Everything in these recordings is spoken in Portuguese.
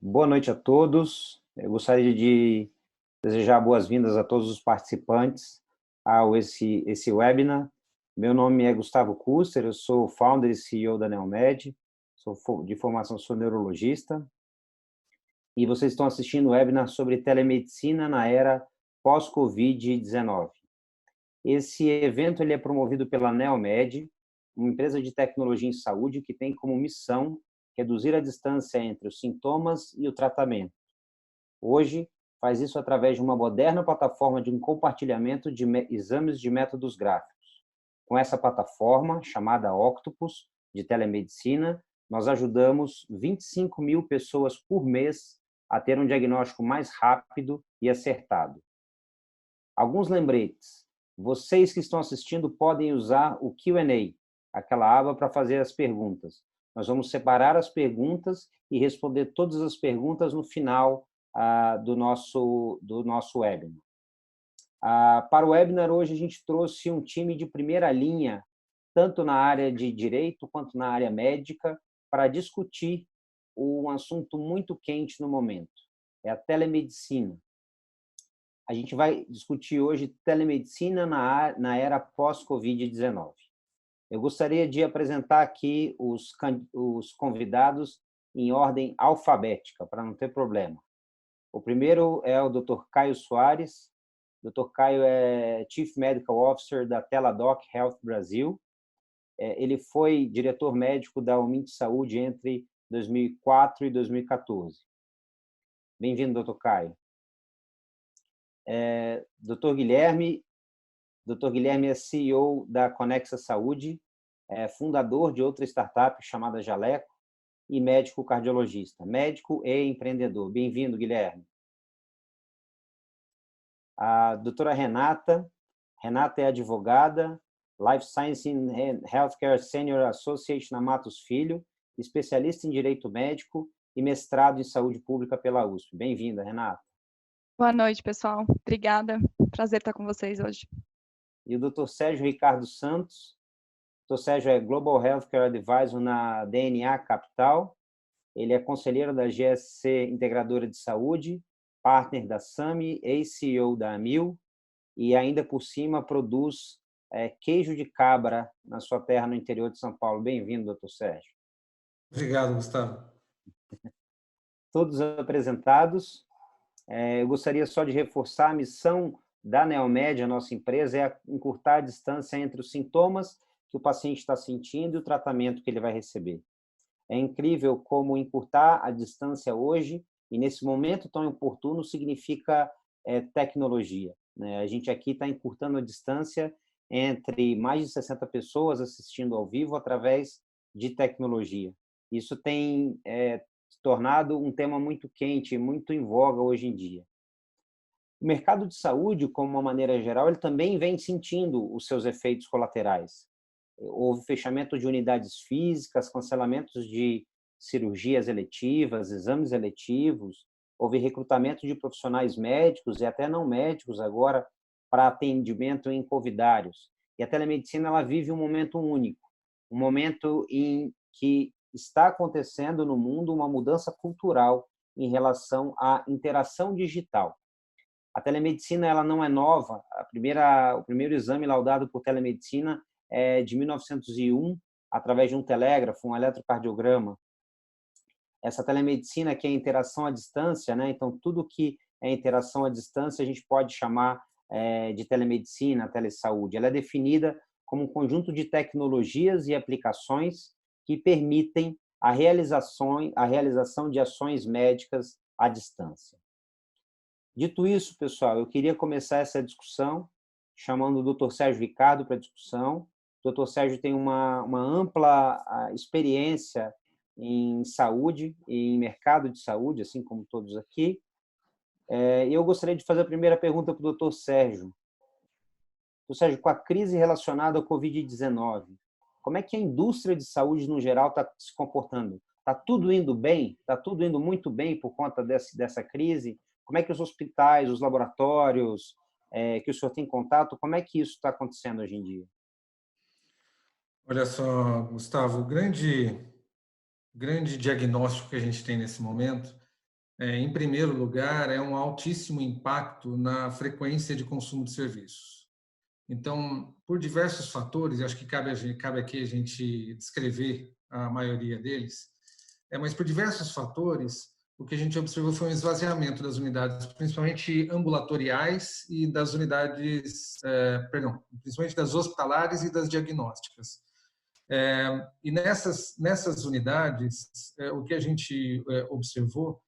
Boa noite a todos. Eu gostaria de desejar boas-vindas a todos os participantes ao esse webinar. Meu nome é Gustavo Kuster, eu sou founder e CEO da Neomed, de formação sou neurologista, e vocês estão assistindo o webinar sobre telemedicina na era pós-Covid-19. Esse evento ele é promovido pela Neomed, uma empresa de tecnologia em saúde que tem como missão reduzir a distância entre os sintomas e o tratamento. Hoje, faz isso através de uma moderna plataforma de um compartilhamento de exames de métodos gráficos. Com essa plataforma, chamada Octopus, de telemedicina, nós ajudamos 25 mil pessoas por mês a ter um diagnóstico mais rápido e acertado. Alguns lembretes. Vocês que estão assistindo podem usar o Q&A, aquela aba para fazer as perguntas. Nós vamos separar as perguntas e responder todas as perguntas no final do nosso webinar. Para o webinar, hoje a gente trouxe um time de primeira linha, tanto na área de direito quanto na área médica, para discutir um assunto muito quente no momento, é a telemedicina. A gente vai discutir hoje telemedicina na era pós-Covid-19. Eu gostaria de apresentar aqui os convidados em ordem alfabética, para não ter problema. O primeiro é o Dr. Caio Soares. O Dr. Caio é Chief Medical Officer da Teladoc Health Brasil. Ele foi diretor médico da Umint Saúde entre 2004 e 2014. Bem-vindo, Dr. Caio. Dr. Guilherme é CEO da Conexa Saúde, fundador de outra startup chamada Jaleco e médico cardiologista, médico e empreendedor. Bem-vindo, Guilherme. A doutora Renata é advogada, Life Science and Healthcare Senior Associate na Matos Filho, especialista em Direito Médico e mestrado em Saúde Pública pela USP. Bem-vinda, Renata. Boa noite, pessoal. Obrigada. Prazer estar com vocês hoje. E o Dr. Sérgio Ricardo Santos. O Dr. Sérgio é Global Healthcare Advisor na DNA Capital. Ele é conselheiro da GSC Integradora de Saúde, partner da SAMI, ex-CEO da Amil, e ainda por cima produz queijo de cabra na sua terra no interior de São Paulo. Bem-vindo, Dr. Sérgio. Obrigado, Gustavo. Todos apresentados. Eu gostaria só de reforçar a missão da Neomed, a nossa empresa, é encurtar a distância entre os sintomas que o paciente está sentindo e o tratamento que ele vai receber. É incrível como encurtar a distância hoje, e nesse momento tão oportuno, significa tecnologia, né? A gente aqui está encurtando a distância entre mais de 60 pessoas assistindo ao vivo através de tecnologia. Isso tem se tornado um tema muito quente, muito em voga hoje em dia. O mercado de saúde, como uma maneira geral, ele também vem sentindo os seus efeitos colaterais. Houve fechamento de unidades físicas, cancelamentos de cirurgias eletivas, exames eletivos, houve recrutamento de profissionais médicos e até não médicos agora para atendimento em covidários. E a telemedicina ela vive um momento único, um momento em que está acontecendo no mundo uma mudança cultural em relação à interação digital. A telemedicina ela não é nova. O primeiro exame laudado por telemedicina é de 1901, através de um telégrafo, um eletrocardiograma. Essa telemedicina que é interação à distância, né? Então, tudo que é interação à distância a gente pode chamar de telemedicina, telesaúde. Ela é definida como um conjunto de tecnologias e aplicações que permitem a realização de ações médicas à distância. Dito isso, pessoal, eu queria começar essa discussão chamando o Dr. Sérgio Ricardo para a discussão. O Dr. Sérgio tem uma ampla experiência em saúde e em mercado de saúde, assim como todos aqui. Eu gostaria de fazer a primeira pergunta para o Dr. Sérgio. Dr. Sérgio, com a crise relacionada ao Covid-19, como é que a indústria de saúde, no geral, está se comportando? Está tudo indo bem? Está tudo indo muito bem por conta dessa crise? Como é que os hospitais, os laboratórios que o senhor tem contato, como é que isso está acontecendo hoje em dia? Olha só, Gustavo, o grande diagnóstico que a gente tem nesse momento em primeiro lugar, é um altíssimo impacto na frequência de consumo de serviços. Então, por diversos fatores, acho que cabe aqui a gente descrever a maioria deles, mas por diversos fatores, o que a gente observou foi um esvaziamento das unidades, principalmente ambulatoriais e das unidades, principalmente das hospitalares e das diagnósticas. E nessas unidades, o que a gente observou,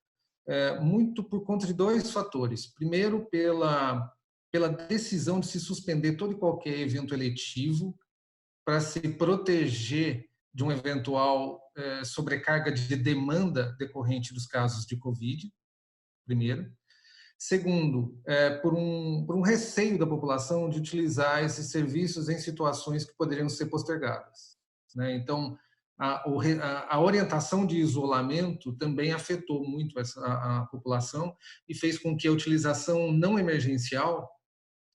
muito por conta de dois fatores. Primeiro, pela decisão de se suspender todo e qualquer evento eletivo para se proteger de uma eventual sobrecarga de demanda decorrente dos casos de Covid, primeiro. Segundo, por um receio da população de utilizar esses serviços em situações que poderiam ser postergadas, né? Então, a orientação de isolamento também afetou muito a população e fez com que a utilização não emergencial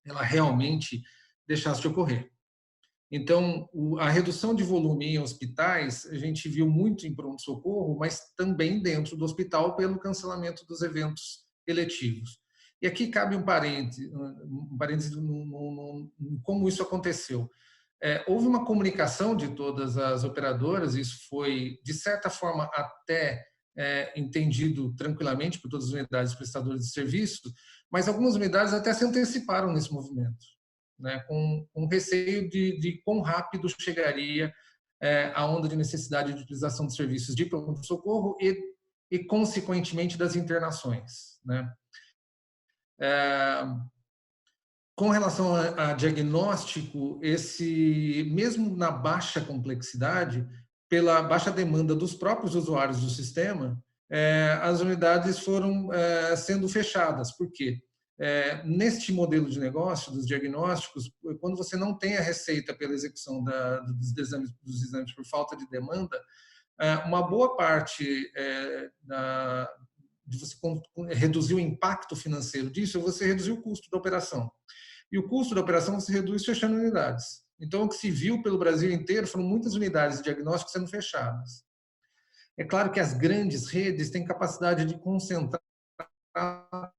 ela realmente deixasse de ocorrer. Então, a redução de volume em hospitais, a gente viu muito em pronto-socorro, mas também dentro do hospital pelo cancelamento dos eventos eletivos. E aqui cabe um parêntese em como isso aconteceu. Houve uma comunicação de todas as operadoras, isso foi, de certa forma, até entendido tranquilamente por todas as unidades prestadoras de serviço, mas algumas unidades até se anteciparam nesse movimento, né, com receio de quão rápido chegaria a onda de necessidade de utilização de serviços de pronto-socorro e, consequentemente, das internações, né. Com relação a diagnóstico, mesmo na baixa complexidade, pela baixa demanda dos próprios usuários do sistema, as unidades foram sendo fechadas. Por quê? Neste modelo de negócio, dos diagnósticos, quando você não tem a receita pela execução dos exames por falta de demanda, uma boa parte de você reduzir o impacto financeiro disso é você reduzir o custo da operação. E o custo da operação se reduz fechando unidades. Então, o que se viu pelo Brasil inteiro foram muitas unidades de diagnóstico sendo fechadas. É claro que as grandes redes têm capacidade de concentrar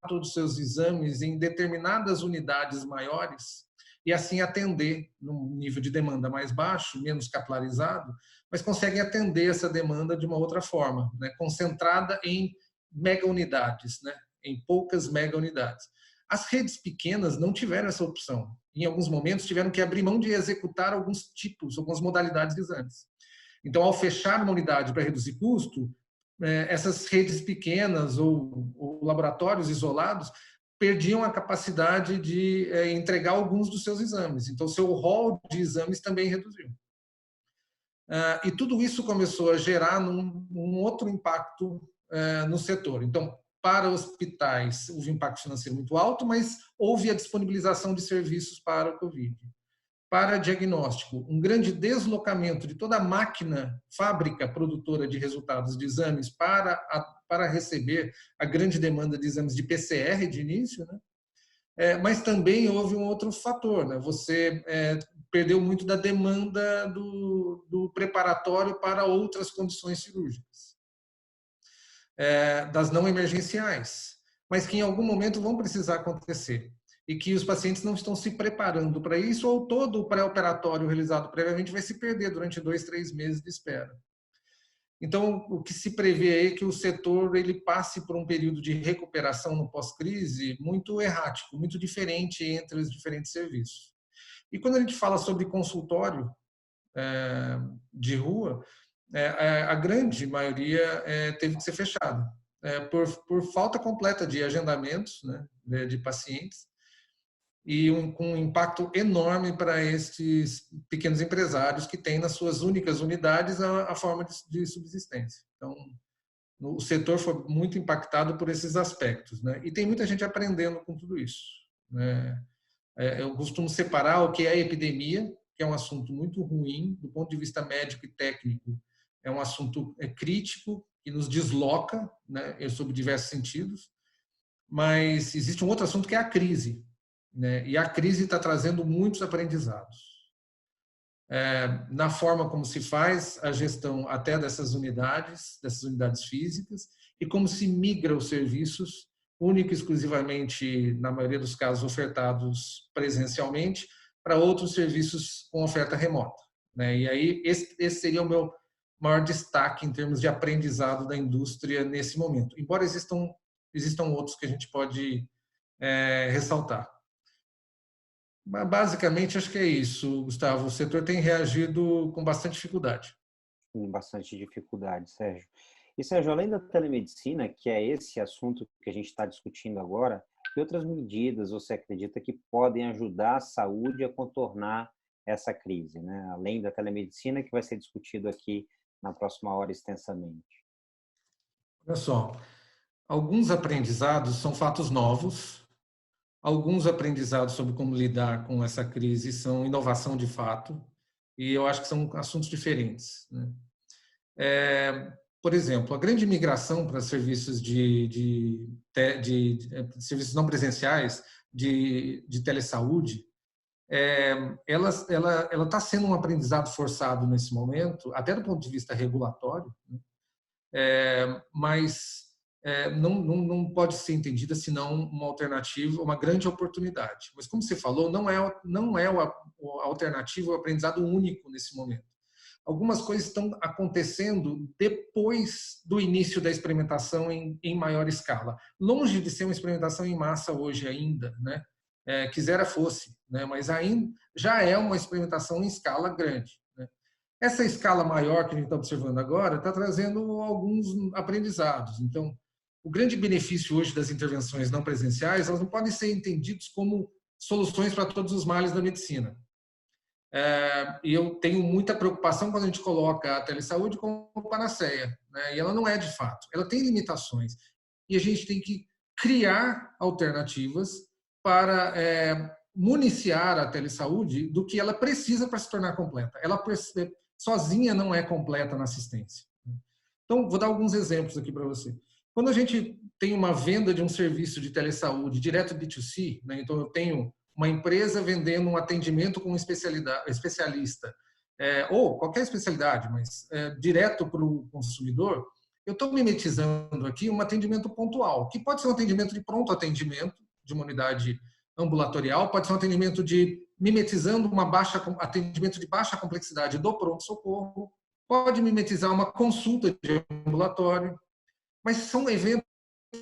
todos os seus exames em determinadas unidades maiores e assim atender num nível de demanda mais baixo, menos capilarizado, mas conseguem atender essa demanda de uma outra forma, né? Concentrada em mega unidades, né? Em poucas mega unidades. As redes pequenas não tiveram essa opção. Em alguns momentos tiveram que abrir mão de executar alguns tipos, algumas modalidades de exames. Então, ao fechar uma unidade para reduzir custo, essas redes pequenas ou laboratórios isolados perdiam a capacidade de entregar alguns dos seus exames. Então, seu rol de exames também reduziu. E tudo isso começou a gerar um outro impacto no setor. Então, para hospitais, houve um impacto financeiro muito alto, mas houve a disponibilização de serviços para o Covid. Para diagnóstico, um grande deslocamento de toda a máquina, fábrica produtora de resultados de exames para receber a grande demanda de exames de PCR de início, né? Mas também houve um outro fator, né? Você perdeu muito da demanda do preparatório para outras condições cirúrgicas, das não emergenciais, mas que em algum momento vão precisar acontecer e que os pacientes não estão se preparando para isso, ou todo o pré-operatório realizado previamente vai se perder durante 2, 3 meses de espera. Então, o que se prevê é que o setor ele passe por um período de recuperação no pós-crise muito errático, muito diferente entre os diferentes serviços. E quando a gente fala sobre consultório de rua, a grande maioria teve que ser fechado por falta completa de agendamentos, né, de pacientes, e com um impacto enorme para estes pequenos empresários que têm nas suas únicas unidades a forma de subsistência. Então, o setor foi muito impactado por esses aspectos, né? E tem muita gente aprendendo com tudo isso, né? Eu costumo separar o que é a epidemia, que é um assunto muito ruim do ponto de vista médico e técnico, é um assunto crítico que nos desloca, né, sob diversos sentidos, mas existe um outro assunto que é a crise, né? E a crise está trazendo muitos aprendizados na forma como se faz a gestão até dessas unidades físicas e como se migra os serviços, única e exclusivamente, na maioria dos casos, ofertados presencialmente, para outros serviços com oferta remota, né? E aí esse seria o meu maior destaque em termos de aprendizado da indústria nesse momento, embora existam outros que a gente pode ressaltar. Mas, basicamente, acho que é isso, Gustavo. O setor tem reagido com bastante dificuldade. Com bastante dificuldade, Sérgio. E, Sérgio, além da telemedicina, que é esse assunto que a gente está discutindo agora, que outras medidas você acredita que podem ajudar a saúde a contornar essa crise, né? Além da telemedicina, que vai ser discutido aqui na próxima hora extensamente. Olha só, alguns aprendizados são fatos novos, alguns aprendizados sobre como lidar com essa crise são inovação de fato, e eu acho que são assuntos diferentes, né? Por exemplo, a grande migração para serviços de serviços não presenciais, de telesaúde, ela está sendo um aprendizado forçado nesse momento, até do ponto de vista regulatório, né? Mas não pode ser entendida senão uma alternativa, uma grande oportunidade. Mas, como você falou, não é a alternativa, o aprendizado único nesse momento. Algumas coisas estão acontecendo depois do início da experimentação em maior escala. Longe de ser uma experimentação em massa hoje ainda, né? Quisera fosse, né? Mas ainda já é uma experimentação em escala grande, né? Essa escala maior que a gente está observando agora está trazendo alguns aprendizados. Então, o grande benefício hoje das intervenções não presenciais, elas não podem ser entendidas como soluções para todos os males da medicina. E eu tenho muita preocupação quando a gente coloca a telesaúde como panaceia, né? E ela não é de fato, ela tem limitações. E a gente tem que criar alternativas para municiar a telesaúde do que ela precisa para se tornar completa. Ela sozinha não é completa na assistência. Então, vou dar alguns exemplos aqui para você. Quando a gente tem uma venda de um serviço de telesaúde direto B2C, né? Então eu tenho uma empresa vendendo um atendimento com um especialista, ou qualquer especialidade, mas direto para o consumidor, eu estou mimetizando aqui um atendimento pontual, que pode ser um atendimento de pronto atendimento, de uma unidade ambulatorial, pode ser um atendimento mimetizando atendimento de baixa complexidade do pronto-socorro, pode mimetizar uma consulta de ambulatório, mas são eventos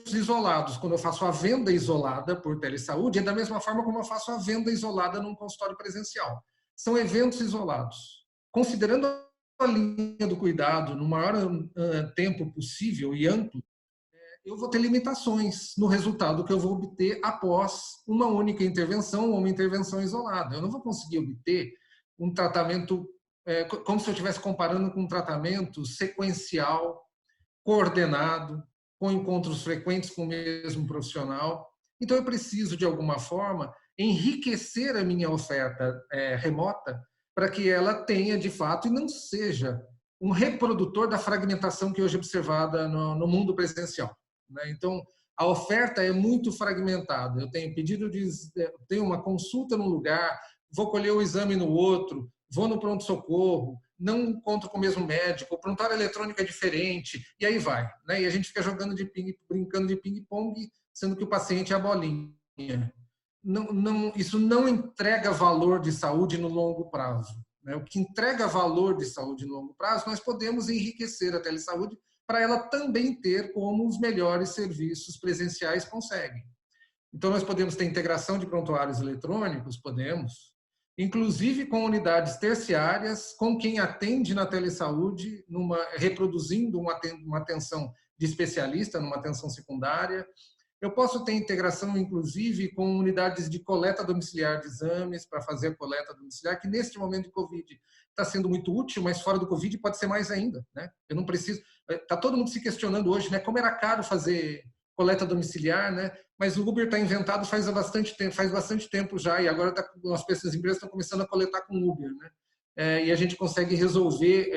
isolados. Quando eu faço a venda isolada por telesaúde, é da mesma forma como eu faço a venda isolada num consultório presencial. São eventos isolados. Considerando a linha do cuidado no maior tempo possível e amplo, eu vou ter limitações no resultado que eu vou obter após uma única intervenção ou uma intervenção isolada. Eu não vou conseguir obter um tratamento como se eu estivesse comparando com um tratamento sequencial, coordenado, com encontros frequentes com o mesmo profissional. Então, eu preciso, de alguma forma, enriquecer a minha oferta remota para que ela tenha, de fato, e não seja um reprodutor da fragmentação que hoje é observada no mundo presencial, né? Então, a oferta é muito fragmentada. Eu tenho tenho uma consulta num lugar, vou colher o exame no outro, vou no pronto-socorro, não encontro com o mesmo médico, o prontuário eletrônico é diferente, e aí vai, né? E a gente fica brincando de ping-pong, sendo que o paciente é a bolinha. Isso não entrega valor de saúde no longo prazo, né? O que entrega valor de saúde no longo prazo, nós podemos enriquecer a telesaúde para ela também ter como os melhores serviços presenciais conseguem. Então, nós podemos ter integração de prontuários eletrônicos, podemos, inclusive com unidades terciárias, com quem atende na telesaúde, reproduzindo uma atenção de especialista, numa atenção secundária. Eu posso ter integração, inclusive, com unidades de coleta domiciliar de exames, para fazer a coleta domiciliar, que neste momento de Covid está sendo muito útil, mas fora do Covid pode ser mais ainda, né? Eu não preciso... Está todo mundo se questionando hoje, né? Como era caro fazer coleta domiciliar, né? Mas o Uber está inventado faz bastante tempo já, e agora as empresas estão começando a coletar com o Uber, né? E a gente consegue resolver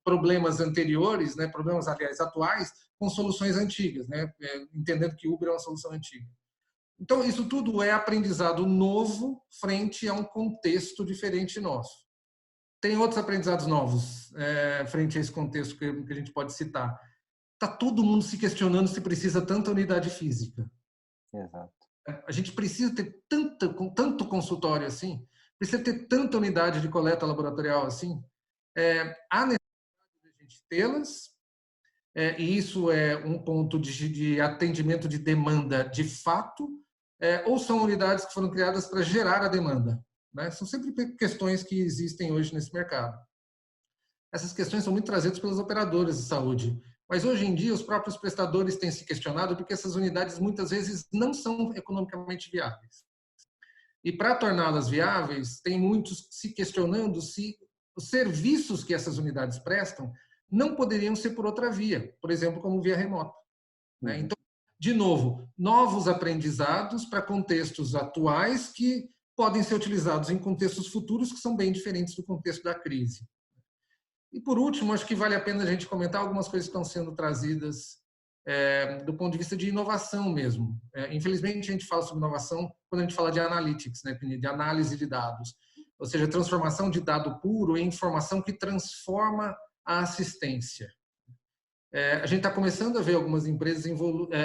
problemas anteriores, né? Problemas, aliás, atuais, com soluções antigas, né? Entendendo que Uber é uma solução antiga. Então, isso tudo é aprendizado novo frente a um contexto diferente nosso. Tem outros aprendizados novos frente a esse contexto que a gente pode citar. está todo mundo se questionando se precisa tanta unidade física. Exato. A gente precisa ter tanto consultório assim, precisa ter tanta unidade de coleta laboratorial assim. Há necessidade de a gente tê-las, e isso é um ponto de atendimento de demanda de fato, ou são unidades que foram criadas para gerar a demanda, né? São sempre questões que existem hoje nesse mercado. Essas questões são muito trazidas pelas operadoras de saúde, mas hoje em dia os próprios prestadores têm se questionado porque essas unidades muitas vezes não são economicamente viáveis. E para torná-las viáveis, tem muitos se questionando se os serviços que essas unidades prestam não poderiam ser por outra via, por exemplo, como via remota, né? Então, de novo, novos aprendizados para contextos atuais que podem ser utilizados em contextos futuros que são bem diferentes do contexto da crise. E, por último, acho que vale a pena a gente comentar algumas coisas que estão sendo trazidas do ponto de vista de inovação mesmo. Infelizmente, a gente fala sobre inovação quando a gente fala de analytics, né, de análise de dados, ou seja, transformação de dado puro em informação que transforma a assistência. A gente está começando a ver algumas empresas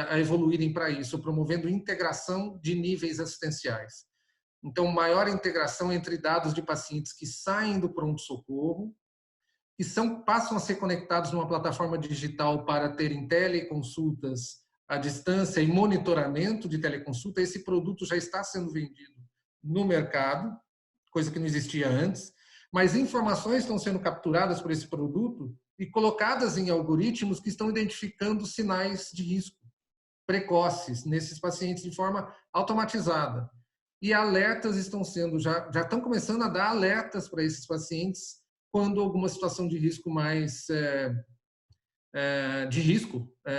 a evoluírem para isso, promovendo integração de níveis assistenciais. Então, maior integração entre dados de pacientes que saem do pronto-socorro, que passam a ser conectados numa plataforma digital para terem teleconsultas à distância e monitoramento de teleconsulta. Esse produto já está sendo vendido no mercado, coisa que não existia antes, mas informações estão sendo capturadas por esse produto e colocadas em algoritmos que estão identificando sinais de risco precoces nesses pacientes de forma automatizada. E alertas estão já estão começando a dar alertas para esses pacientes quando alguma situação de risco mais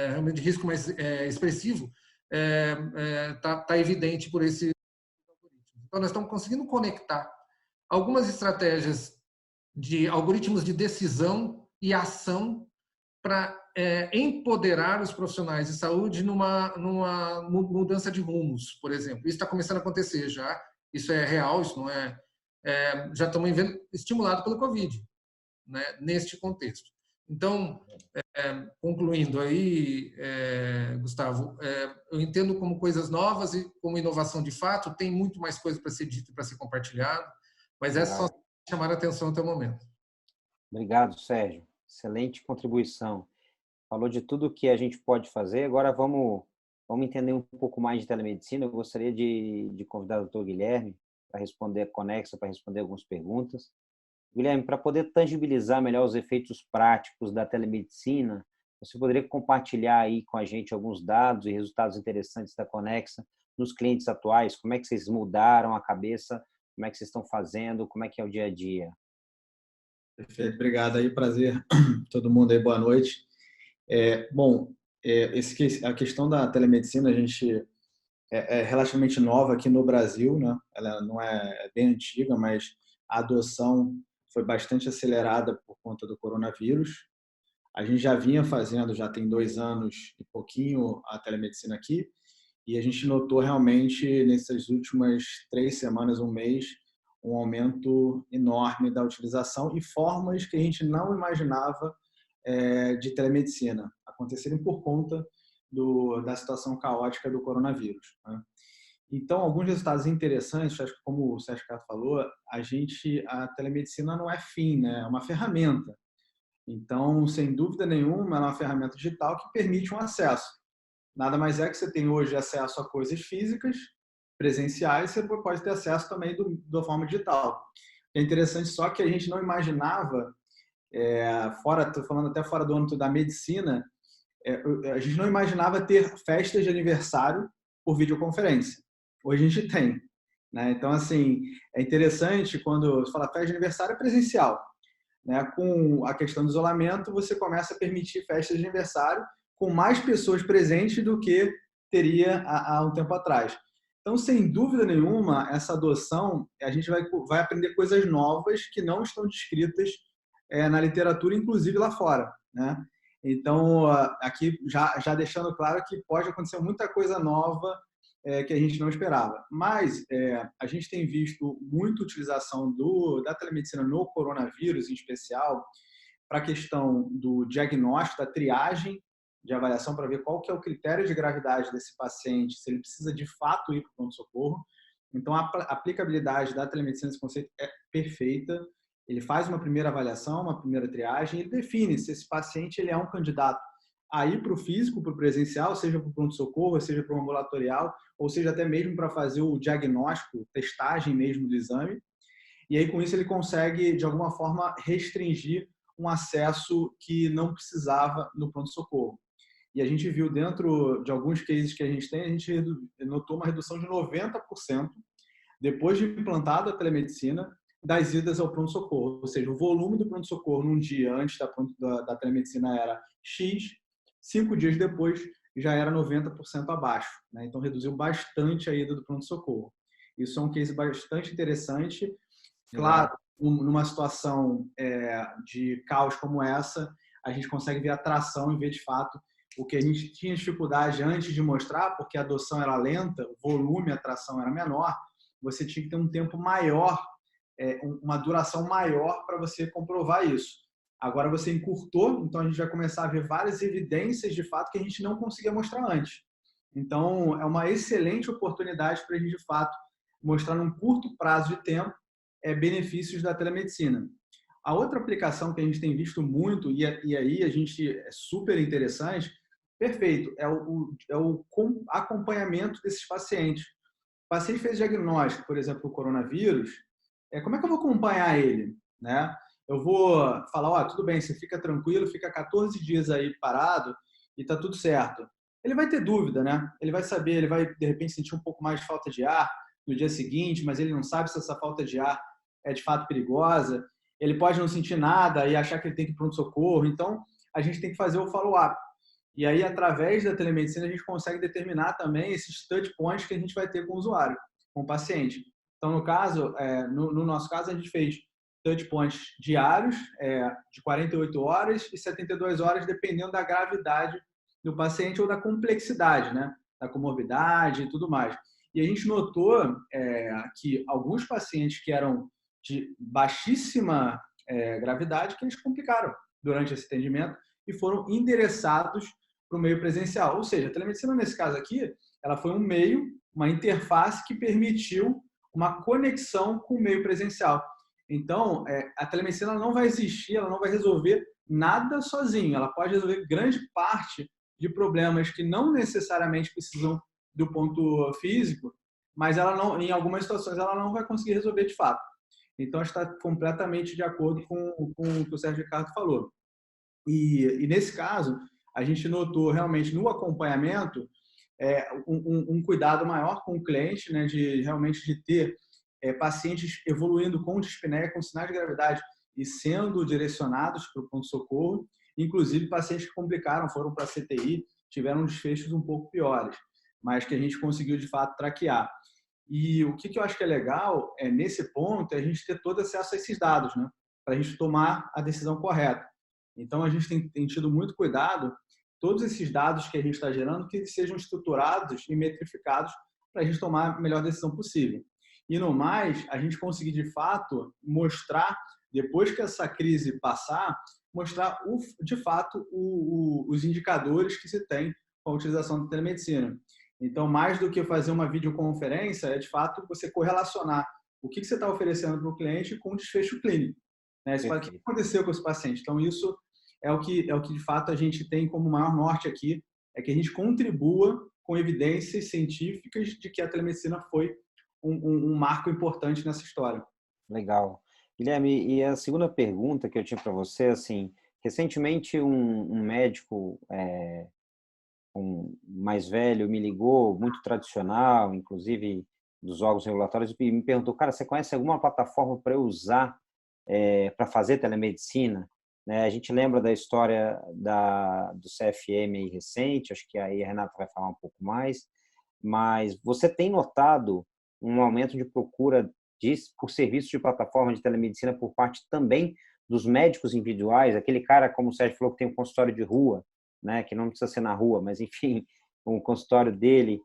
realmente de risco mais expressivo tá evidente por esse algoritmo. Então, nós estamos conseguindo conectar algumas estratégias de algoritmos de decisão e ação para empoderar os profissionais de saúde numa mudança de rumos, por exemplo. Isso está começando a acontecer já, isso é real, isso não já estamos vendo estimulado pelo Covid, né, neste contexto. Então, concluindo aí, Gustavo, eu entendo como coisas novas e como inovação de fato, tem muito mais coisa para ser dito e para ser compartilhado, mas essa só chamar a atenção até o momento. Obrigado, Sérgio. Excelente contribuição. Falou de tudo que a gente pode fazer. Agora vamos entender um pouco mais de telemedicina. Eu gostaria de convidar o doutor Guilherme para responder a Conexa, para responder algumas perguntas. Guilherme, para poder tangibilizar melhor os efeitos práticos da telemedicina, você poderia compartilhar aí com a gente alguns dados e resultados interessantes da Conexa nos clientes atuais? Como é que vocês mudaram a cabeça? Como é que vocês estão fazendo? Como é que é o dia a dia? Perfeito, obrigado aí, prazer todo mundo aí, boa noite. A questão da telemedicina, a gente é relativamente nova aqui no Brasil, né? Ela não é bem antiga, mas a adoção foi bastante acelerada por conta do coronavírus. A gente já vinha fazendo, já tem 2 anos e pouquinho, a telemedicina aqui, e a gente notou realmente, nessas últimas 3 semanas, um mês, um aumento enorme da utilização e formas que a gente não imaginava de telemedicina acontecerem por conta da situação caótica do coronavírus, né? Então, alguns resultados interessantes, acho que como o Sérgio Cato falou, a telemedicina não é fim, né? É uma ferramenta. Então, sem dúvida nenhuma, ela é uma ferramenta digital que permite um acesso. Nada mais é que você tem hoje acesso a coisas físicas, presenciais, você pode ter acesso também da forma digital. É interessante só que a gente não imaginava, estou falando até fora do âmbito da medicina, a gente não imaginava ter festas de aniversário por videoconferência. Hoje a gente tem, né? Então, assim, é interessante quando você fala festa de aniversário presencial, né? Com a questão do isolamento, você começa a permitir festas de aniversário com mais pessoas presentes do que teria há um tempo atrás. Então, sem dúvida nenhuma, essa adoção, a gente vai aprender coisas novas que não estão descritas na literatura, inclusive lá fora, né? Então, aqui já deixando claro que pode acontecer muita coisa nova que a gente não esperava. Mas a gente tem visto muita utilização da telemedicina no coronavírus, em especial, para a questão do diagnóstico, da triagem de avaliação para ver qual que é o critério de gravidade desse paciente, se ele precisa de fato ir para o pronto-socorro. Então, a aplicabilidade da telemedicina nesse conceito é perfeita. Ele faz uma primeira avaliação, uma primeira triagem, e ele define se esse paciente ele é um candidato a ir para o físico, para o presencial, seja para o pronto-socorro, seja para o ambulatorial, ou seja até mesmo para fazer o diagnóstico, testagem mesmo do exame. E aí, com isso, ele consegue, de alguma forma, restringir um acesso que não precisava no pronto-socorro. E a gente viu dentro de alguns cases que a gente tem, a gente notou uma redução de 90% depois de implantada a telemedicina das idas ao pronto-socorro. Ou seja, o volume do pronto-socorro num dia antes da telemedicina era X, 5 dias depois já era 90% abaixo, né? Então, reduziu bastante a ida do pronto-socorro. Isso é um case bastante interessante. Claro, numa situação de caos como essa, a gente consegue ver a tração e ver, de fato, o que a gente tinha dificuldade antes de mostrar, porque a adoção era lenta, o volume, a tração era menor, você tinha que ter um tempo maior, uma duração maior para você comprovar isso. Agora você encurtou, então a gente vai começar a ver várias evidências, de fato, que a gente não conseguia mostrar antes. Então, é uma excelente oportunidade para a gente, de fato, mostrar num curto prazo de tempo benefícios da telemedicina. A outra aplicação que a gente tem visto muito, e aí a gente é super interessante, perfeito, é o acompanhamento desses pacientes. O paciente fez diagnóstico, por exemplo, do coronavírus, como é que eu vou acompanhar ele, né? Eu vou falar, tudo bem, você fica tranquilo, fica 14 dias aí parado e tá tudo certo. Ele vai ter dúvida, né? Ele vai saber, ele vai, de repente, sentir um pouco mais de falta de ar no dia seguinte, mas ele não sabe se essa falta de ar é de fato perigosa. Ele pode não sentir nada e achar que ele tem que ir para pronto-socorro. Então, a gente tem que fazer o follow-up. E aí, através da telemedicina, a gente consegue determinar também esses touch points que a gente vai ter com o usuário, com o paciente. Então, no caso, no nosso caso, a gente fez touch points diários, de 48 horas e 72 horas, dependendo da gravidade do paciente ou da complexidade, né? Da comorbidade e tudo mais. E a gente notou que alguns pacientes que eram de baixíssima gravidade, que eles complicaram durante esse atendimento e foram endereçados para o meio presencial. Ou seja, a telemedicina, nesse caso aqui, ela foi um meio, uma interface que permitiu uma conexão com o meio presencial. Então, a telemedicina não vai existir, ela não vai resolver nada sozinha. Ela pode resolver grande parte de problemas que não necessariamente precisam do ponto físico, mas ela não, em algumas situações ela não vai conseguir resolver de fato. Então, está completamente de acordo com o que o Sérgio Ricardo falou. E nesse caso, a gente notou realmente no acompanhamento um cuidado maior com o cliente, né, de realmente de ter pacientes evoluindo com dispneia, com sinais de gravidade e sendo direcionados para o pronto-socorro, inclusive pacientes que complicaram, foram para a CTI, tiveram desfechos um pouco piores, mas que a gente conseguiu de fato traquear. E o que eu acho que é legal nesse ponto é a gente ter todo acesso a esses dados, né, para a gente tomar a decisão correta. Então, a gente tem tido muito cuidado, todos esses dados que a gente está gerando, que eles sejam estruturados e metrificados para a gente tomar a melhor decisão possível. E no mais, a gente conseguir de fato mostrar, depois que essa crise passar, mostrar de fato os indicadores que se tem com a utilização da telemedicina. Então, mais do que fazer uma videoconferência, é de fato você correlacionar o que você está oferecendo para o cliente com o desfecho clínico. Né? Você fala, o que aconteceu com esse paciente? Então, isso é o que de fato a gente tem como maior norte aqui, é que a gente contribua com evidências científicas de que a telemedicina foi um marco importante nessa história. Legal. Guilherme, e a segunda pergunta que eu tinha para você, assim, recentemente um médico mais velho me ligou, muito tradicional, inclusive dos órgãos regulatórios, e me perguntou, cara, você conhece alguma plataforma para eu usar para fazer telemedicina? A gente lembra da história do CFM aí recente, acho que aí a Renata vai falar um pouco mais, mas você tem notado um aumento de procura por serviços de plataforma de telemedicina por parte também dos médicos individuais, aquele cara, como o Sérgio falou, que tem um consultório de rua, né, que não precisa ser na rua, mas enfim, um consultório dele,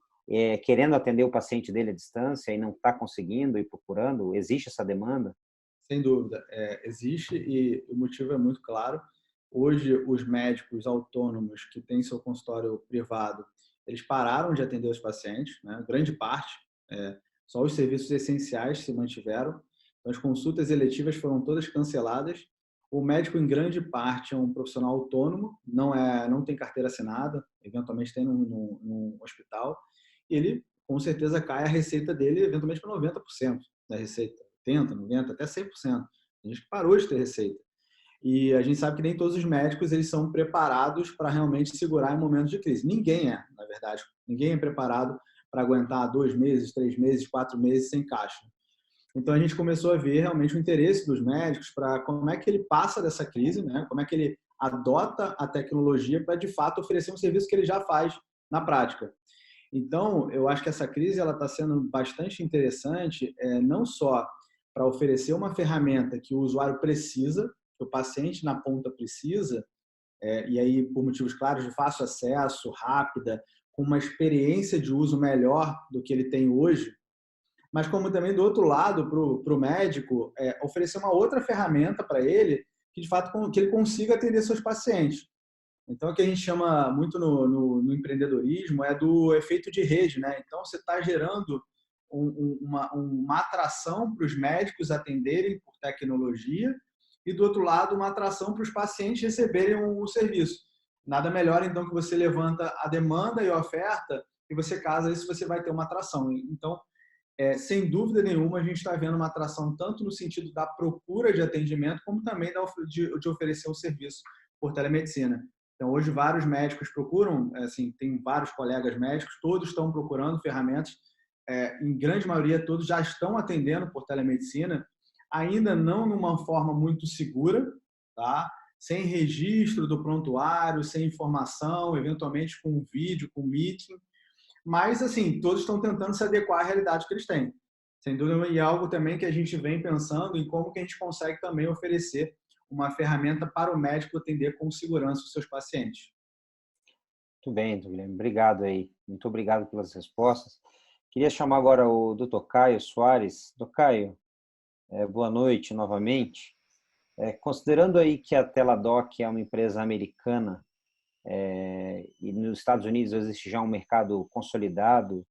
querendo atender o paciente dele à distância e não está conseguindo e procurando, existe essa demanda? Sem dúvida, existe, e o motivo é muito claro. hoje os médicos autônomos que têm seu consultório privado, eles pararam de atender os pacientes, né? Grande parte, só os serviços essenciais se mantiveram. Então, as consultas eletivas foram todas canceladas. O médico, em grande parte, é um profissional autônomo, não tem carteira assinada, eventualmente tem num hospital, e ele, com certeza, cai a receita dele, eventualmente, para 90% da receita, 80%, 90%, até 100%. Tem gente que parou de ter receita. E a gente sabe que nem todos os médicos eles são preparados para realmente segurar em momentos de crise. Ninguém é, na verdade. Ninguém é preparado para aguentar 2 meses, 3 meses, 4 meses sem caixa. Então, a gente começou a ver realmente o interesse dos médicos para como é que ele passa dessa crise, né? Como é que ele adota a tecnologia para, de fato, oferecer um serviço que ele já faz na prática. Então, eu acho que essa crise está sendo bastante interessante, não só para oferecer uma ferramenta que o usuário precisa, que o paciente na ponta precisa, e aí, por motivos claros, de fácil acesso, rápida, com uma experiência de uso melhor do que ele tem hoje, mas como também, do outro lado, para o médico, oferecer uma outra ferramenta para ele que, de fato, que ele consiga atender seus pacientes. Então, o que a gente chama muito no empreendedorismo é do efeito de rede, né? Então, você está gerando uma atração para os médicos atenderem por tecnologia e, do outro lado, uma atração para os pacientes receberem o serviço. Nada melhor, então, que você levanta a demanda e a oferta e você casa isso, você vai ter uma atração. Então, sem dúvida nenhuma, a gente está vendo uma atração tanto no sentido da procura de atendimento, como também de oferecer o serviço por telemedicina. Então, hoje, vários médicos procuram, assim, tem vários colegas médicos, todos estão procurando ferramentas, em grande maioria, todos já estão atendendo por telemedicina, ainda não numa forma muito segura, tá? Sem registro do prontuário, sem informação, eventualmente com vídeo, com meeting, mas, assim, todos estão tentando se adequar à realidade que eles têm. Sem dúvida, e algo também que a gente vem pensando em como que a gente consegue também oferecer uma ferramenta para o médico atender com segurança os seus pacientes. Muito bem, Guilherme. Obrigado aí. Muito obrigado pelas respostas. Queria chamar agora o Dr. Caio Soares. Dr. Caio, boa noite novamente. Considerando aí que a Teladoc é uma empresa americana, e nos Estados Unidos existe já um mercado consolidado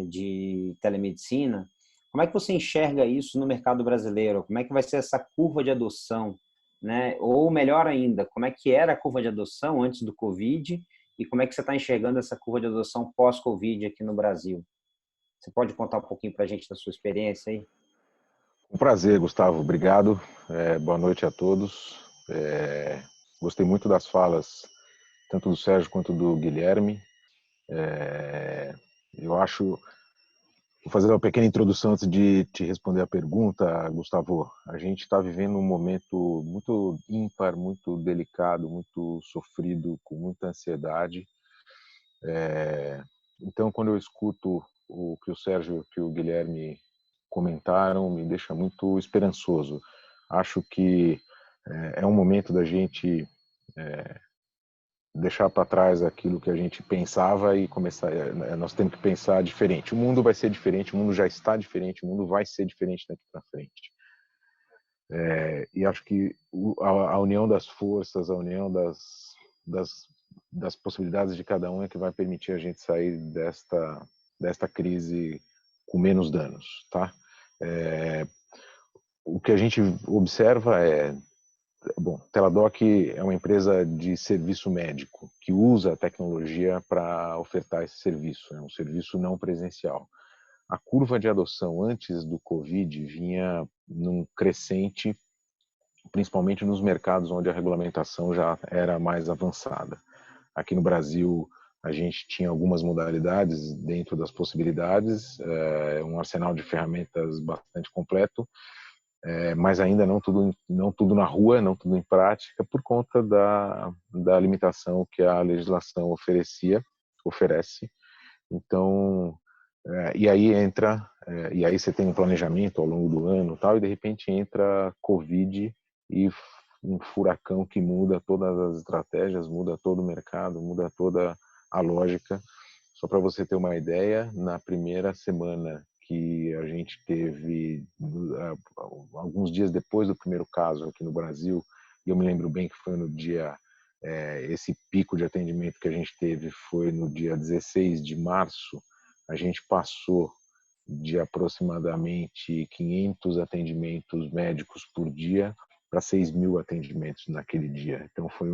de telemedicina, como é que você enxerga isso no mercado brasileiro? Como é que vai ser essa curva de adoção, né? Ou melhor ainda, como é que era a curva de adoção antes do Covid e como é que você está enxergando essa curva de adoção pós-Covid aqui no Brasil? Você pode contar um pouquinho para a gente da sua experiência aí? Um prazer, Gustavo. Obrigado. Boa noite a todos. Gostei muito das falas, tanto do Sérgio quanto do Guilherme. Eu acho... Vou fazer uma pequena introdução antes de te responder a pergunta, Gustavo. A gente está vivendo um momento muito ímpar, muito delicado, muito sofrido, com muita ansiedade. Então, quando eu escuto o que o Sérgio e o Guilherme comentaram, me deixa muito esperançoso. Acho que é um momento da gente deixar para trás aquilo que a gente pensava e começar. Nós temos que pensar diferente. O mundo vai ser diferente, o mundo já está diferente, o mundo vai ser diferente daqui para frente. E acho que a união das forças, a união das possibilidades de cada um é que vai permitir a gente sair desta crise com menos danos, tá? O que a gente observa Teladoc é uma empresa de serviço médico que usa a tecnologia para ofertar esse serviço. É um serviço não presencial. A curva de adoção antes do Covid vinha num crescente, principalmente nos mercados onde a regulamentação já era mais avançada. Aqui no Brasil, a gente tinha algumas modalidades dentro das possibilidades, um arsenal de ferramentas bastante completo, mas ainda não tudo na rua, não tudo em prática, por conta da limitação que a legislação oferece. Então, e aí você tem um planejamento ao longo do ano, tal, e de repente entra Covid e um furacão que muda todas as estratégias, muda todo o mercado, muda toda a lógica. Só para você ter uma ideia, na primeira semana que a gente teve, alguns dias depois do primeiro caso aqui no Brasil, e eu me lembro bem que foi no dia, esse pico de atendimento que a gente teve foi no dia 16 de março, a gente passou de aproximadamente 500 atendimentos médicos por dia para 6.000 atendimentos naquele dia. Então foi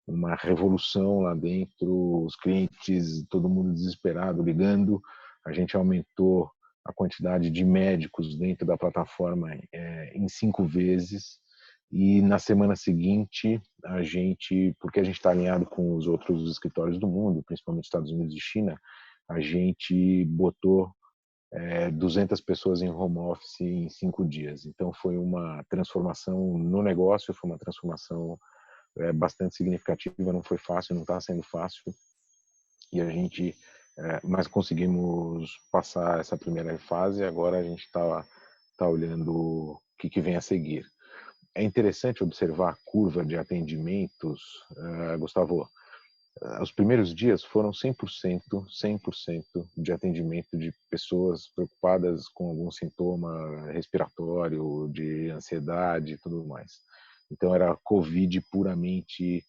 uma revolução lá dentro, os clientes, todo mundo desesperado, ligando, a gente aumentou a quantidade de médicos dentro da plataforma em 5 vezes, e na semana seguinte, porque a gente está alinhado com os outros escritórios do mundo, principalmente Estados Unidos e China, a gente botou 200 pessoas em home office em 5 dias. Então foi uma transformação no negócio, foi uma transformação bastante significativa, não foi fácil, não está sendo fácil, e a gente, mas conseguimos passar essa primeira fase, agora a gente está olhando o que vem a seguir. É interessante observar a curva de atendimentos, Gustavo. Os primeiros dias foram 100% de atendimento de pessoas preocupadas com algum sintoma respiratório, de ansiedade e tudo mais. Então era Covid puramente,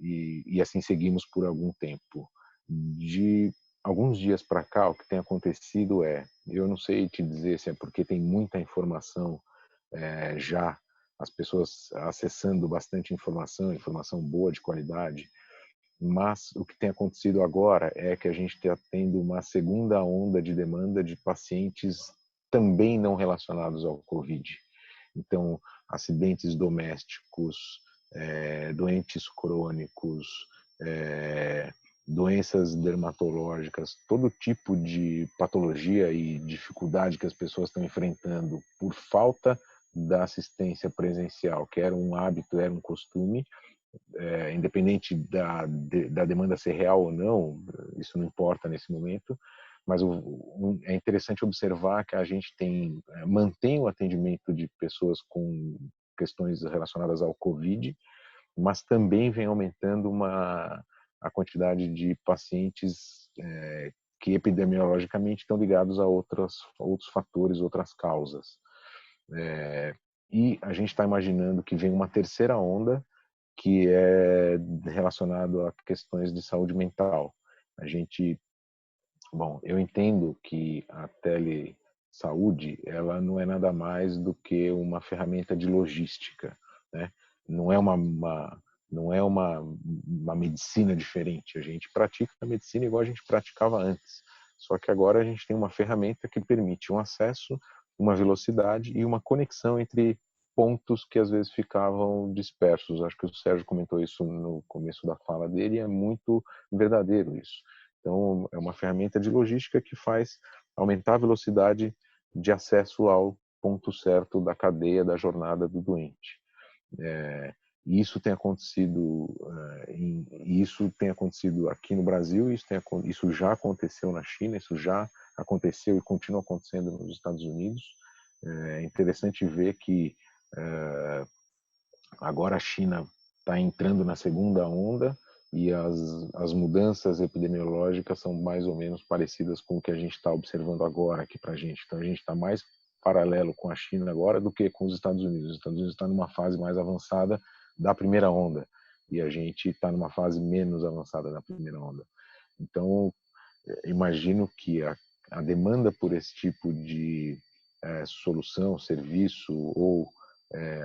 e assim seguimos por algum tempo. De alguns dias para cá, o que tem acontecido eu não sei te dizer se é porque tem muita informação já, as pessoas acessando bastante informação boa, de qualidade, mas o que tem acontecido agora é que a gente está tendo uma segunda onda de demanda de pacientes também não relacionados ao Covid. Então, acidentes domésticos, doentes crônicos, doenças dermatológicas, todo tipo de patologia e dificuldade que as pessoas estão enfrentando por falta da assistência presencial, que era um hábito, era um costume, independente da demanda ser real ou não, isso não importa nesse momento, mas é interessante observar que a gente mantém o atendimento de pessoas com questões relacionadas ao Covid, mas também vem aumentando a quantidade de pacientes que epidemiologicamente estão ligados a outros fatores, outras causas. E a gente está imaginando que vem uma terceira onda, que é relacionado a questões de saúde mental. Eu entendo que a telesaúde, ela não é nada mais do que uma ferramenta de logística, né? Não é uma medicina diferente. A gente pratica a medicina igual a gente praticava antes. Só que agora a gente tem uma ferramenta que permite um acesso, uma velocidade e uma conexão entre pontos que às vezes ficavam dispersos. Acho que o Sérgio comentou isso no começo da fala dele, e é muito verdadeiro isso. Então, é uma ferramenta de logística que faz aumentar a velocidade de acesso ao ponto certo da cadeia, da jornada do doente. E isso tem acontecido, aqui no Brasil, isso já aconteceu na China, isso já aconteceu e continua acontecendo nos Estados Unidos. É interessante ver que agora a China está entrando na segunda onda e as mudanças epidemiológicas são mais ou menos parecidas com o que a gente está observando agora aqui para a gente. Então a gente está mais paralelo com a China agora do que com os Estados Unidos. Os Estados Unidos estão numa fase mais avançada da primeira onda e a gente está numa fase menos avançada da primeira onda. Então imagino que a demanda por esse tipo de solução, serviço ou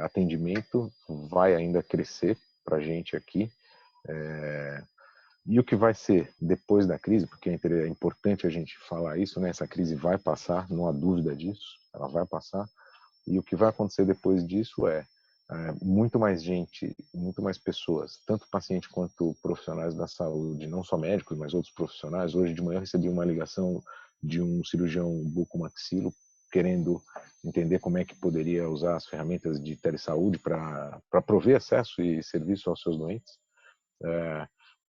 atendimento vai ainda crescer para a gente aqui. E o que vai ser depois da crise, porque é importante a gente falar isso, né? Essa crise vai passar, não há dúvida disso, ela vai passar. E o que vai acontecer depois disso muito mais gente, muito mais pessoas, tanto pacientes quanto profissionais da saúde, não só médicos, mas outros profissionais. Hoje de manhã eu recebi uma ligação de um cirurgião bucomaxilo querendo entender como é que poderia usar as ferramentas de telesaúde para prover acesso e serviço aos seus doentes.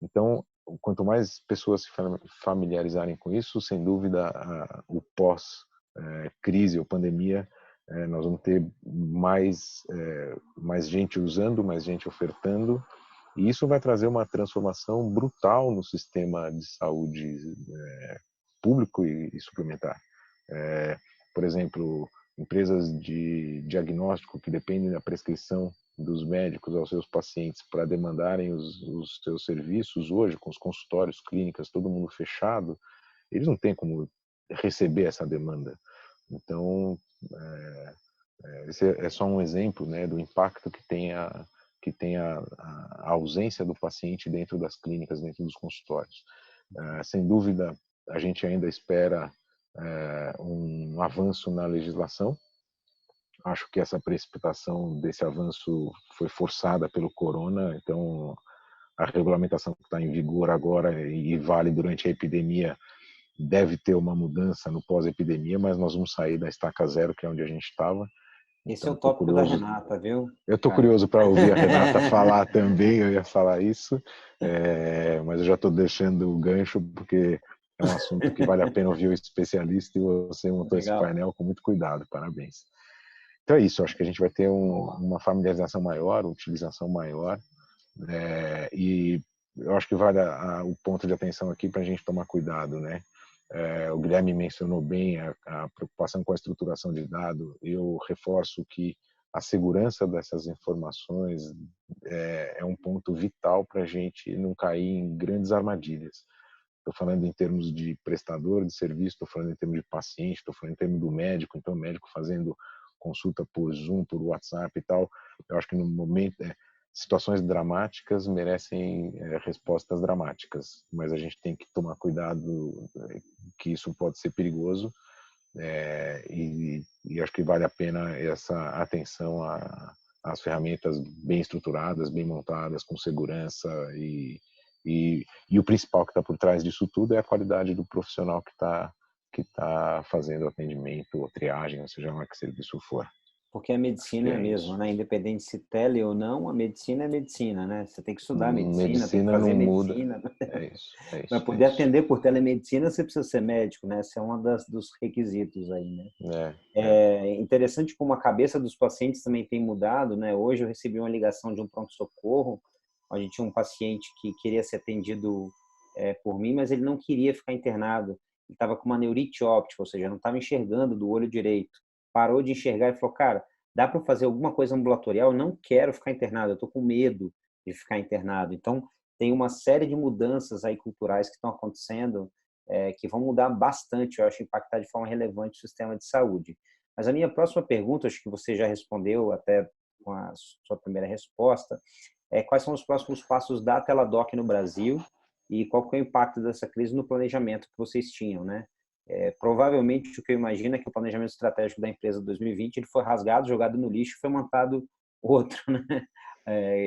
Então, quanto mais pessoas se familiarizarem com isso, sem dúvida, o pós-crise ou pandemia, nós vamos ter mais gente usando, mais gente ofertando, e isso vai trazer uma transformação brutal no sistema de saúde público e suplementar. Por exemplo, empresas de diagnóstico que dependem da prescrição dos médicos aos seus pacientes para demandarem os seus serviços hoje, com os consultórios, clínicas, todo mundo fechado, eles não têm como receber essa demanda. Então, esse é só um exemplo, né, do impacto que tem a ausência do paciente dentro das clínicas, dentro dos consultórios. Sem dúvida, a gente ainda espera um avanço na legislação. Acho que essa precipitação desse avanço foi forçada pelo corona, então a regulamentação que está em vigor agora e vale durante a epidemia deve ter uma mudança no pós-epidemia, mas nós vamos sair da estaca zero, que é onde a gente estava. Esse Então, é o tópico da Renata, viu? Eu estou curioso para ouvir a Renata falar também, eu ia falar isso, mas eu já estou deixando o gancho, porque é um assunto que vale a pena ouvir o especialista e você montou esse painel com muito cuidado, parabéns. Então é isso, acho que a gente vai ter uma familiarização maior, utilização maior, e eu acho que vale o ponto de atenção aqui para a gente tomar cuidado, né? O Guilherme mencionou bem a preocupação com a estruturação de dados. Eu reforço que a segurança dessas informações é um ponto vital para a gente não cair em grandes armadilhas. Estou falando em termos de prestador de serviço, estou falando em termos de paciente, estou falando em termos do médico, então o médico fazendo consulta por Zoom, por WhatsApp e tal. Eu acho que no momento situações dramáticas merecem respostas dramáticas, mas a gente tem que tomar cuidado que isso pode ser perigoso, e acho que vale a pena essa atenção às ferramentas bem estruturadas, bem montadas, com segurança, e o principal que está por trás disso tudo é a qualidade do profissional que está fazendo o atendimento ou triagem, ou seja lá que serviço for. Porque a medicina é a mesma, né? Independente se tele ou não, a medicina é medicina, né? Você tem que estudar medicina, tem que fazer medicina. É isso. Para poder atender por telemedicina, você precisa ser médico, né? Esse é um dos requisitos aí, né? É interessante como a cabeça dos pacientes também tem mudado, né? Hoje eu recebi uma ligação de um pronto-socorro, onde tinha um paciente que queria ser atendido por mim, mas ele não queria ficar internado. Ele estava com uma neurite óptica, ou seja, não estava enxergando do olho direito. Parou de enxergar e falou, cara, dá para fazer alguma coisa ambulatorial? Eu não quero ficar internado, eu estou com medo de ficar internado. Então, tem uma série de mudanças aí culturais que estão acontecendo, que vão mudar bastante, eu acho, impactar de forma relevante o sistema de saúde. Mas a minha próxima pergunta, acho que você já respondeu até com a sua primeira resposta, quais são os próximos passos da Teladoc no Brasil e qual foi o impacto dessa crise no planejamento que vocês tinham, né? Provavelmente o que eu imagino é que o planejamento estratégico da empresa de 2020 ele foi rasgado, jogado no lixo e foi montado outro, né?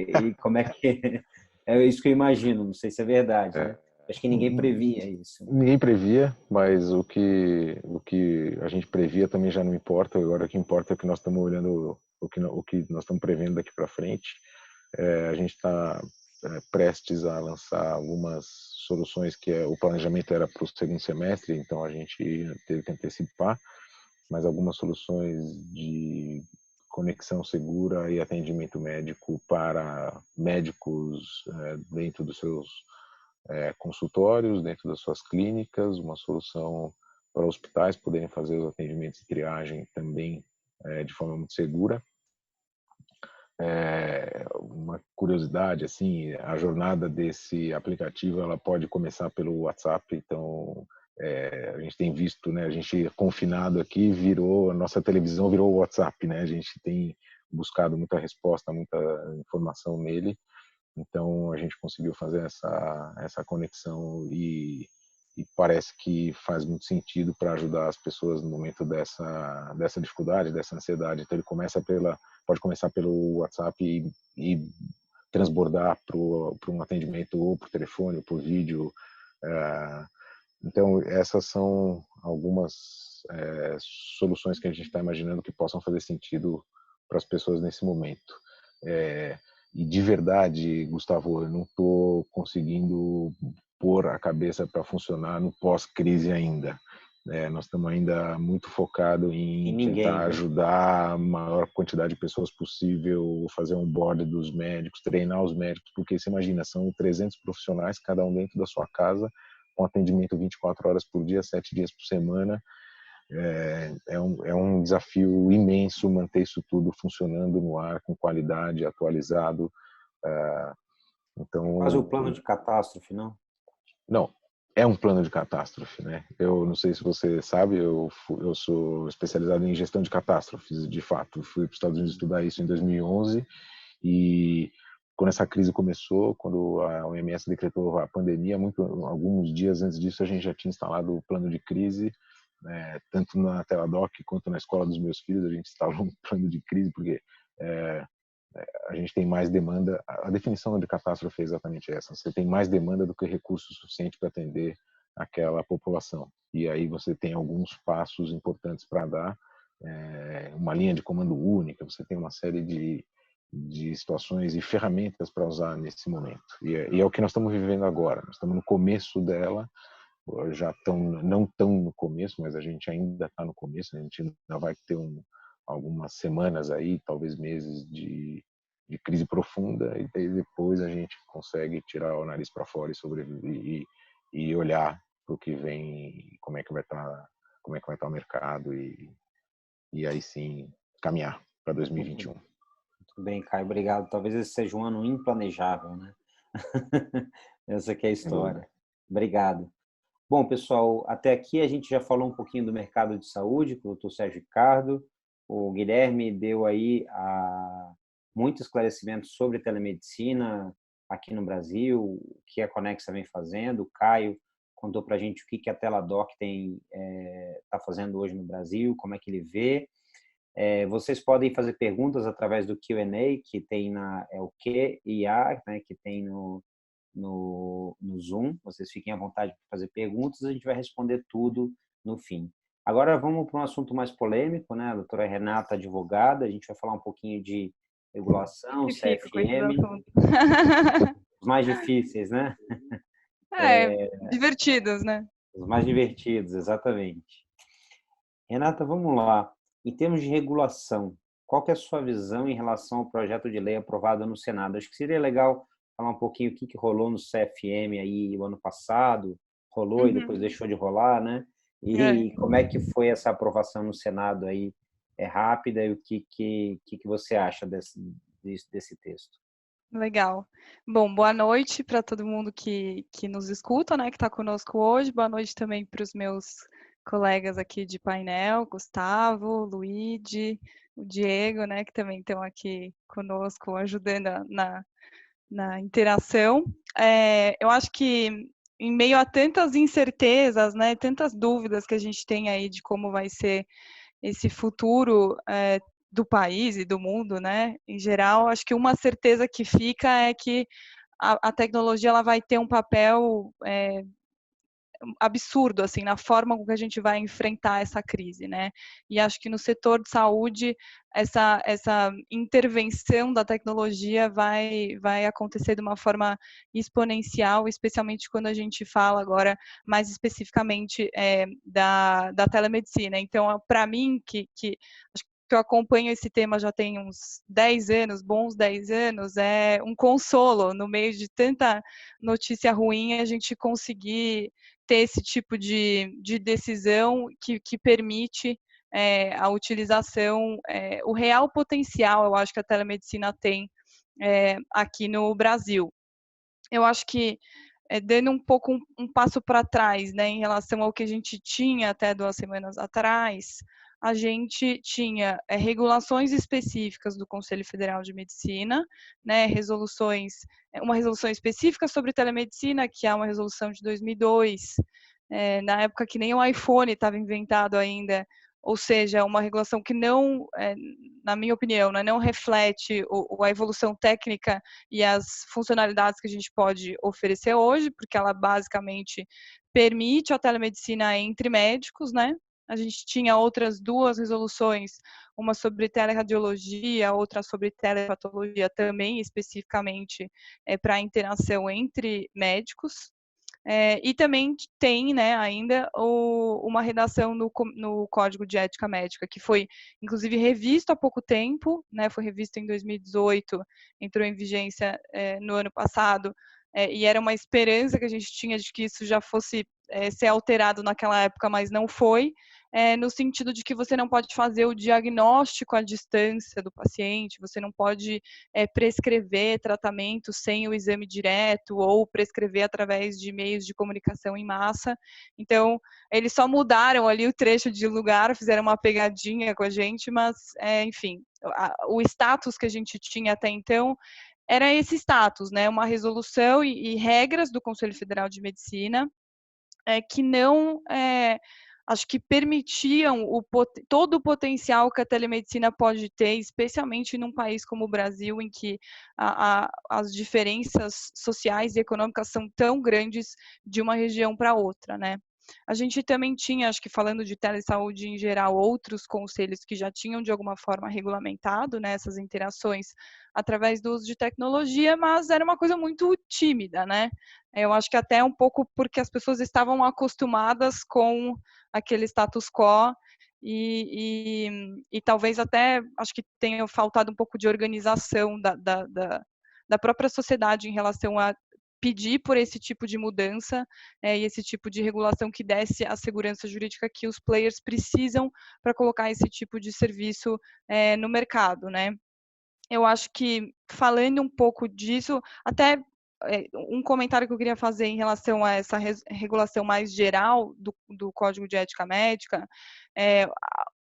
E como é que é isso que eu imagino, não sei se é verdade, né? Acho que ninguém previa isso. Ninguém previa, mas o que a gente previa também já não importa. Agora o que importa é o que nós estamos olhando, o que nós estamos prevendo daqui para frente. A gente está prestes a lançar algumas soluções que o planejamento era para o segundo semestre, então a gente teve que antecipar, mas algumas soluções de conexão segura e atendimento médico para médicos dentro dos seus consultórios, dentro das suas clínicas, uma solução para hospitais poderem fazer os atendimentos de triagem também de forma muito segura. Uma curiosidade, assim, a jornada desse aplicativo ela pode começar pelo WhatsApp, então a gente tem visto, né, a gente confinado aqui a nossa televisão virou o WhatsApp, né, a gente tem buscado muita resposta, muita informação nele, então a gente conseguiu fazer essa conexão e parece que faz muito sentido para ajudar as pessoas no momento dessa dificuldade, dessa ansiedade. Então ele pode começar pelo WhatsApp e transbordar para um atendimento ou por telefone ou por vídeo. Então essas são algumas soluções que a gente está imaginando que possam fazer sentido para as pessoas nesse momento. E de verdade, Gustavo, eu não estou conseguindo pôr a cabeça para funcionar no pós-crise ainda. Nós estamos ainda muito focados em tentar ajudar a maior quantidade de pessoas possível, fazer um board dos médicos, treinar os médicos, porque você imagina, são 300 profissionais, cada um dentro da sua casa, com atendimento 24 horas por dia, 7 dias por semana. É um desafio imenso manter isso tudo funcionando no ar, com qualidade, atualizado. Então, Quase o plano de catástrofe, não? não, é um plano de catástrofe, né? Eu não sei se você sabe, eu sou especializado em gestão de catástrofes, de fato. Fui para os Estados Unidos estudar isso em 2011 e quando essa crise começou, quando a OMS decretou a pandemia, alguns dias antes disso a gente já tinha instalado o plano de crise, né, tanto na Teladoc quanto na escola dos meus filhos, a gente instalou um plano de crise, porque a gente tem mais demanda. A definição de catástrofe é exatamente essa: você tem mais demanda do que recurso suficiente para atender aquela população. E aí você tem alguns passos importantes para dar, uma linha de comando única, você tem uma série de situações e ferramentas para usar nesse momento. E é o que nós estamos vivendo agora. Nós estamos no começo dela, já não tão no começo, mas a gente ainda está no começo. A gente ainda vai ter algumas semanas aí, talvez meses de crise profunda, e daí depois a gente consegue tirar o nariz para fora e sobreviver e olhar para o que vem, como é que vai estar o mercado e aí sim caminhar para 2021. Muito bem, Caio, obrigado. Talvez esse seja um ano implanejável, né? Essa que é a história. Obrigado. Bom, pessoal, até aqui a gente já falou um pouquinho do mercado de saúde com o Dr. Sérgio Ricardo. O Guilherme deu aí muito esclarecimento sobre telemedicina aqui no Brasil, o que a Conexa vem fazendo. O Caio contou para a gente o que a Teladoc está fazendo hoje no Brasil, como é que ele vê. Vocês podem fazer perguntas através do Q&A que tem o Q&A, né, que tem no Zoom. Vocês fiquem à vontade para fazer perguntas, a gente vai responder tudo no fim. Agora vamos para um assunto mais polêmico, né? A doutora Renata, advogada, a gente vai falar um pouquinho de regulação, CFM, os mais difíceis, né? Divertidos, né? Os mais divertidos, exatamente. Renata, vamos lá. Em termos de regulação, qual que é a sua visão em relação ao projeto de lei aprovado no Senado? Acho que seria legal falar um pouquinho o que rolou no CFM aí o ano passado, rolou e depois deixou de rolar, né? E como é que foi essa aprovação no Senado aí? É rápida e o que você acha desse texto? Legal. Bom, boa noite para todo mundo que nos escuta, né, que está conosco hoje. Boa noite também para os meus colegas aqui de painel, Gustavo, Luigi, o Diego, né, que também estão aqui conosco ajudando na interação. Eu acho que em meio a tantas incertezas, né, tantas dúvidas que a gente tem aí de como vai ser esse futuro do país e do mundo, né, em geral, acho que uma certeza que fica é que a tecnologia ela vai ter um papel absurdo, assim, na forma com que a gente vai enfrentar essa crise, né? E acho que no setor de saúde, essa intervenção da tecnologia vai acontecer de uma forma exponencial, especialmente quando a gente fala agora mais especificamente da telemedicina. Então, para mim, que acho que eu acompanho esse tema já tem uns 10 anos, bons 10 anos, é um consolo no meio de tanta notícia ruim a gente conseguir ter esse tipo de decisão que permite a utilização, o real potencial, eu acho que a telemedicina tem aqui no Brasil. Eu acho que, dando um pouco um passo para trás, né, em relação ao que a gente tinha até 2 semanas atrás, a gente tinha regulações específicas do Conselho Federal de Medicina, né, uma resolução específica sobre telemedicina, que é uma resolução de 2002, na época que nem o iPhone estava inventado ainda, ou seja, uma regulação que não, na minha opinião, né, não reflete a evolução técnica e as funcionalidades que a gente pode oferecer hoje, porque ela basicamente permite a telemedicina entre médicos, né? A gente tinha outras 2 resoluções, uma sobre teleradiologia, outra sobre telepatologia também, especificamente para a interação entre médicos. E também tem, né, ainda uma redação no Código de Ética Médica, que foi, inclusive, revisto há pouco tempo, né, foi revisto em 2018, entrou em vigência no ano passado, e era uma esperança que a gente tinha de que isso já fosse ser alterado naquela época, mas não foi, no sentido de que você não pode fazer o diagnóstico à distância do paciente, você não pode prescrever tratamento sem o exame direto ou prescrever através de meios de comunicação em massa. Então, eles só mudaram ali o trecho de lugar, fizeram uma pegadinha com a gente, mas, enfim, o status que a gente tinha até então era esse status, né? Uma resolução e regras do Conselho Federal de Medicina que não, acho que permitiam todo o potencial que a telemedicina pode ter, especialmente num país como o Brasil, em que as diferenças sociais e econômicas são tão grandes de uma região para outra, né? A gente também tinha, acho que falando de telesaúde em geral, outros conselhos que já tinham de alguma forma regulamentado, né, essas interações através do uso de tecnologia, mas era uma coisa muito tímida, né? Eu acho que até um pouco porque as pessoas estavam acostumadas com aquele status quo e talvez até, acho que tenha faltado um pouco de organização da própria sociedade em relação a pedir por esse tipo de mudança e esse tipo de regulação que desse a segurança jurídica que os players precisam para colocar esse tipo de serviço no mercado, né? Eu acho que, falando um pouco disso, até um comentário que eu queria fazer em relação a essa regulação mais geral do Código de Ética Médica,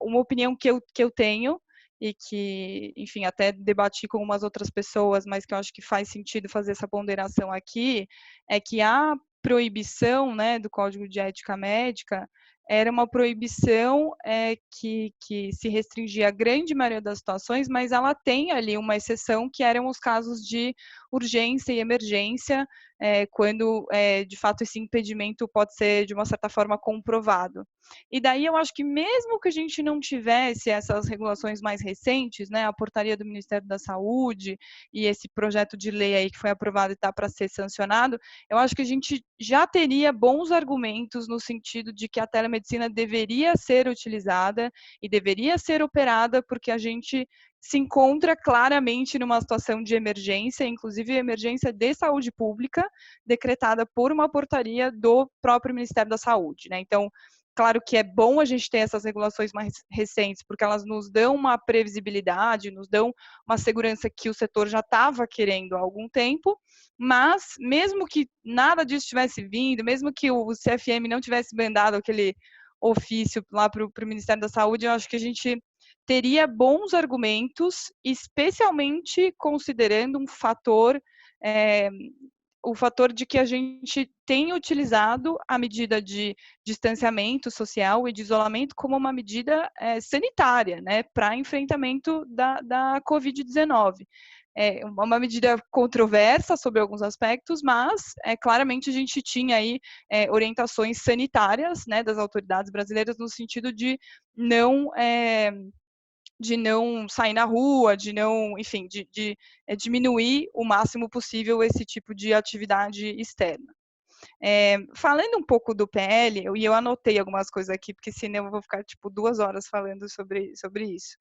uma opinião que eu tenho, e que, enfim, até debati com umas outras pessoas, mas que eu acho que faz sentido fazer essa ponderação aqui, é que a proibição, né, do Código de Ética Médica era uma proibição que se restringia à grande maioria das situações, mas ela tem ali uma exceção, que eram os casos de urgência e emergência, quando, de fato, esse impedimento pode ser, de uma certa forma, comprovado. E daí eu acho que mesmo que a gente não tivesse essas regulações mais recentes, né, a portaria do Ministério da Saúde e esse projeto de lei aí que foi aprovado e está para ser sancionado, eu acho que a gente já teria bons argumentos no sentido de que a telemedicina deveria ser utilizada e deveria ser operada, porque a gente se encontra claramente numa situação de emergência, inclusive emergência de saúde pública, decretada por uma portaria do próprio Ministério da Saúde, né? Então, claro que é bom a gente ter essas regulações mais recentes, porque elas nos dão uma previsibilidade, nos dão uma segurança que o setor já estava querendo há algum tempo, mas mesmo que nada disso tivesse vindo, mesmo que o CFM não tivesse mandado aquele ofício lá para o Ministério da Saúde, eu acho que a gente teria bons argumentos, especialmente considerando um fator, o fator de que a gente tem utilizado a medida de distanciamento social e de isolamento como uma medida sanitária, né, para enfrentamento da Covid-19. É uma medida controversa sobre alguns aspectos, mas claramente a gente tinha aí orientações sanitárias, né, das autoridades brasileiras no sentido de não sair na rua, de não, enfim, de diminuir o máximo possível esse tipo de atividade externa. Falando um pouco do PL, eu anotei algumas coisas aqui, porque senão eu vou ficar, tipo, 2 horas falando sobre isso.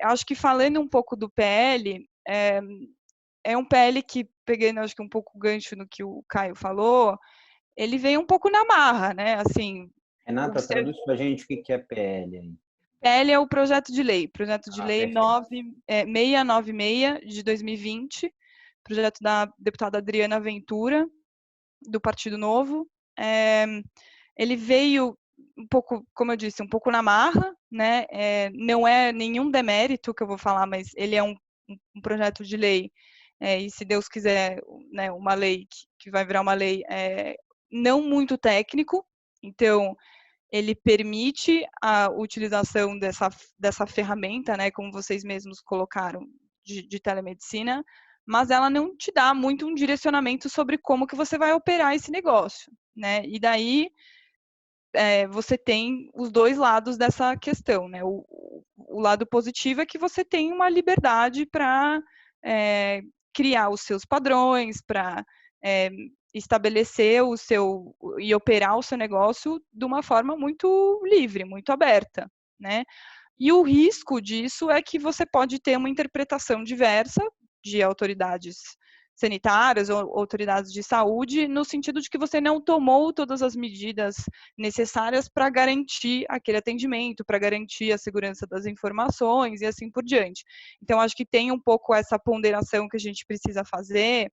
Acho que falando um pouco do PL, é um PL que, pegando, acho que um pouco o gancho no que o Caio falou, ele veio um pouco na marra, né, assim... Renata, traduz para a gente o que é PL aí. PL é o projeto de lei 696 de 2020, projeto da deputada Adriana Ventura, do Partido Novo. Ele veio um pouco, como eu disse, um pouco na marra, né? Não é nenhum demérito que eu vou falar, mas ele é um projeto de lei, e se Deus quiser, né, uma lei que vai virar uma lei não muito técnico, então ele permite a utilização dessa ferramenta, né, como vocês mesmos colocaram, de telemedicina, mas ela não te dá muito um direcionamento sobre como que você vai operar esse negócio, né? E daí você tem os dois lados dessa questão, né? O lado positivo é que você tem uma liberdade para criar os seus padrões, para estabelecer e operar o seu negócio de uma forma muito livre, muito aberta, né? E o risco disso é que você pode ter uma interpretação diversa de autoridades sanitárias ou autoridades de saúde, no sentido de que você não tomou todas as medidas necessárias para garantir aquele atendimento, para garantir a segurança das informações e assim por diante. Então, acho que tem um pouco essa ponderação que a gente precisa fazer,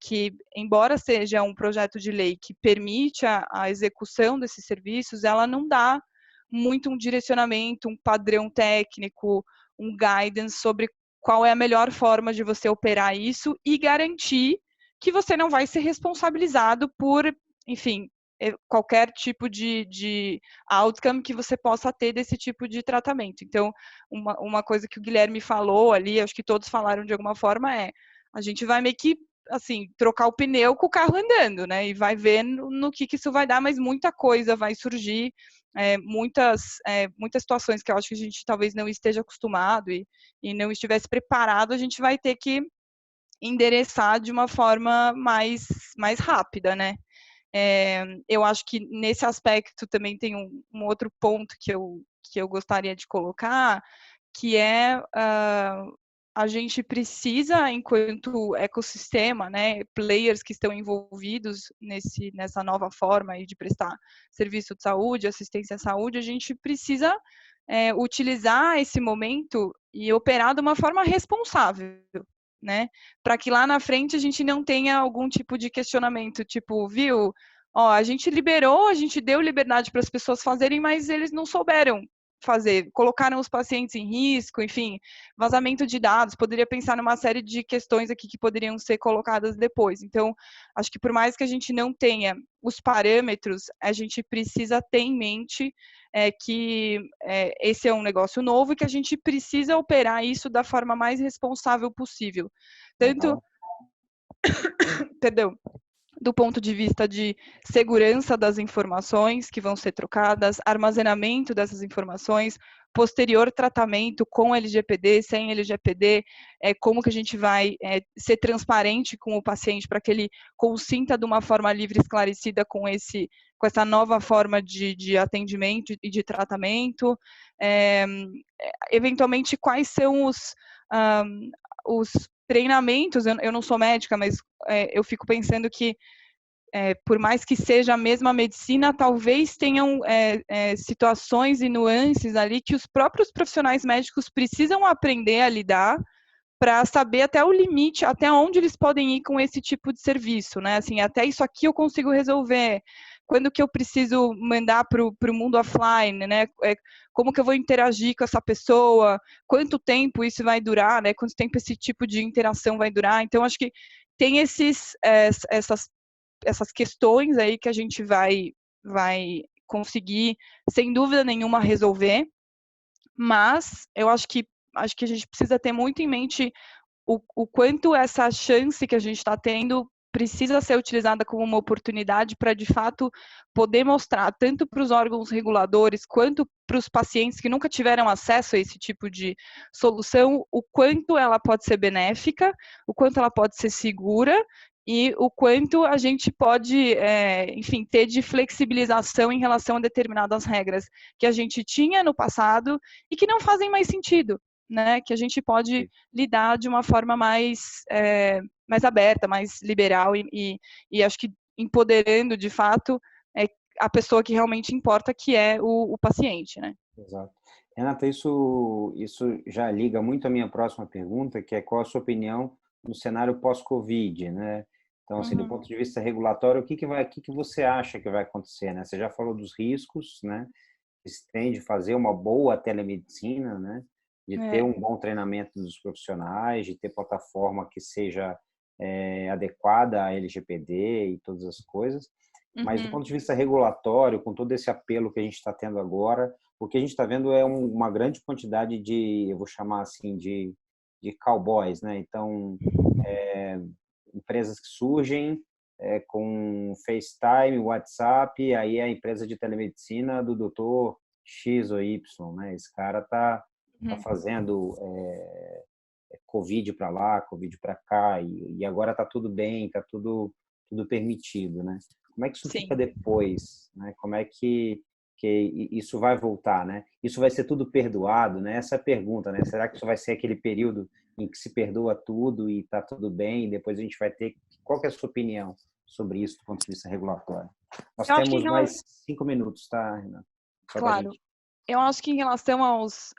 que, embora seja um projeto de lei que permite a execução desses serviços, ela não dá muito um direcionamento, um padrão técnico, um guidance sobre qual é a melhor forma de você operar isso e garantir que você não vai ser responsabilizado por, enfim, qualquer tipo de outcome que você possa ter desse tipo de tratamento. Então, uma coisa que o Guilherme falou ali, acho que todos falaram de alguma forma, a gente vai meio que, assim, trocar o pneu com o carro andando, né? E vai ver no que isso vai dar, mas muita coisa vai surgir, muitas situações que eu acho que a gente talvez não esteja acostumado e não estivesse preparado, a gente vai ter que endereçar de uma forma mais rápida, né? Eu acho que nesse aspecto também tem um outro ponto que eu gostaria de colocar, que é a gente precisa, enquanto ecossistema, né, players que estão envolvidos nessa nova forma aí de prestar serviço de saúde, assistência à saúde, a gente precisa utilizar esse momento e operar de uma forma responsável, né, para que lá na frente a gente não tenha algum tipo de questionamento, tipo, viu, ó, a gente liberou, a gente deu liberdade para as pessoas fazerem, mas eles não souberam fazer, colocaram os pacientes em risco, enfim, vazamento de dados, poderia pensar numa série de questões aqui que poderiam ser colocadas depois. Então, acho que por mais que a gente não tenha os parâmetros, a gente precisa ter em mente que esse é um negócio novo e que a gente precisa operar isso da forma mais responsável possível. Tanto, perdão, do ponto de vista de segurança das informações que vão ser trocadas, armazenamento dessas informações, posterior tratamento com LGPD, sem LGPD, como que a gente vai ser transparente com o paciente para que ele consinta de uma forma livre e esclarecida com essa nova forma de atendimento e de tratamento, eventualmente quais são os treinamentos, eu não sou médica, mas eu fico pensando que, por mais que seja a mesma medicina, talvez tenham situações e nuances ali que os próprios profissionais médicos precisam aprender a lidar para saber até o limite, até onde eles podem ir com esse tipo de serviço, né? Assim, até isso aqui eu consigo resolver. Quando que eu preciso mandar para o mundo offline, né? Como que eu vou interagir com essa pessoa? Quanto tempo isso vai durar, né? Quanto tempo esse tipo de interação vai durar? Então, acho que tem essas questões aí que a gente vai conseguir, sem dúvida nenhuma, resolver, mas eu acho que a gente precisa ter muito em mente o quanto essa chance que a gente está tendo precisa ser utilizada como uma oportunidade para, de fato, poder mostrar tanto para os órgãos reguladores quanto para os pacientes que nunca tiveram acesso a esse tipo de solução, o quanto ela pode ser benéfica, o quanto ela pode ser segura e o quanto a gente pode, enfim, ter de flexibilização em relação a determinadas regras que a gente tinha no passado e que não fazem mais sentido, né? Que a gente pode lidar de uma forma mais aberta, mais liberal e acho que empoderando, de fato, a pessoa que realmente importa, que é o paciente, né? Exato. Renata, isso já liga muito à minha próxima pergunta, que é qual a sua opinião no cenário pós-Covid, né? Então, assim, do ponto de vista regulatório, o que você acha que vai acontecer, né? Você já falou dos riscos, né? Que se tem de fazer uma boa telemedicina, né? De ter um bom treinamento dos profissionais, de ter plataforma que seja adequada à LGPD e todas as coisas. Mas do ponto de vista regulatório, com todo esse apelo que a gente está tendo agora, o que a gente está vendo é uma grande quantidade de, eu vou chamar assim, de cowboys, né? Então, empresas que surgem com FaceTime, WhatsApp, aí é a empresa de telemedicina do doutor X ou Y, né? Esse cara tá fazendo Covid para lá, Covid para cá, e agora está tudo bem, está tudo permitido, né? Como é que isso fica depois, né? Como é que isso vai voltar, né? Isso vai ser tudo perdoado, né? Essa é a pergunta, né? Será que isso vai ser aquele período em que se perdoa tudo e está tudo bem, e depois a gente vai ter... Qual que é a sua opinião sobre isso do ponto de vista regulatório? Nós Eu acho que temos mais 5 minutos, tá, Renato? Só para a claro. gente... Eu acho que em relação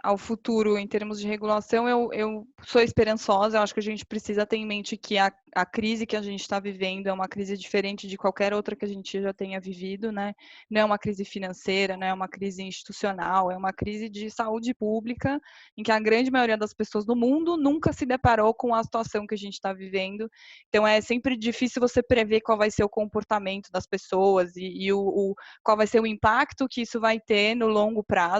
ao futuro, em termos de regulação, eu sou esperançosa. Eu acho que a gente precisa ter em mente que a crise que a gente está vivendo é uma crise diferente de qualquer outra que a gente já tenha vivido, né? Não é uma crise financeira, não é uma crise institucional, é uma crise de saúde pública, em que a grande maioria das pessoas do mundo nunca se deparou com a situação que a gente está vivendo. Então, é sempre difícil você prever qual vai ser o comportamento das pessoas e qual vai ser o impacto que isso vai ter no longo prazo,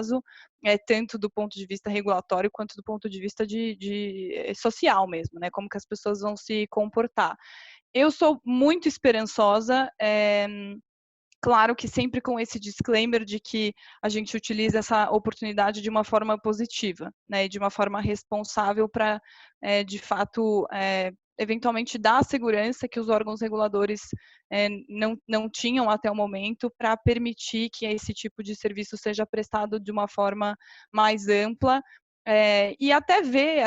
tanto do ponto de vista regulatório quanto do ponto de vista de social mesmo, né? Como que as pessoas vão se comportar. Eu sou muito esperançosa, claro que sempre com esse disclaimer de que a gente utiliza essa oportunidade de uma forma positiva, né, de uma forma responsável para, de fato, eventualmente dar a segurança que os órgãos reguladores não tinham até o momento para permitir que esse tipo de serviço seja prestado de uma forma mais ampla, e até ver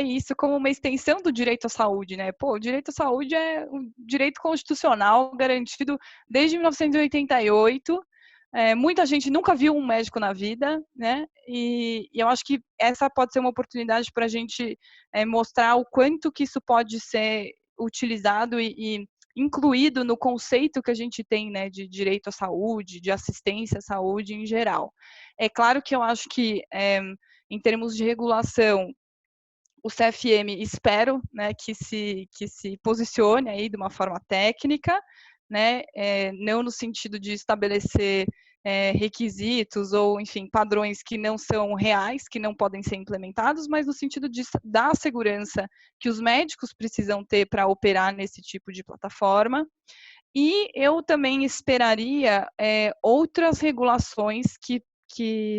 isso como uma extensão do direito à saúde, né? Pô, o direito à saúde é um direito constitucional garantido desde 1988. Muita gente nunca viu um médico na vida, né? E eu acho que essa pode ser uma oportunidade para a gente mostrar o quanto que isso pode ser utilizado e incluído no conceito que a gente tem, né, de direito à saúde, de assistência à saúde em geral. É claro que eu acho que em termos de regulação, o CFM espero, né, que se posicione aí de uma forma técnica, né, não no sentido de estabelecer requisitos ou, enfim, padrões que não são reais, que não podem ser implementados, mas no sentido de dar a segurança que os médicos precisam ter para operar nesse tipo de plataforma. E eu também esperaria outras regulações que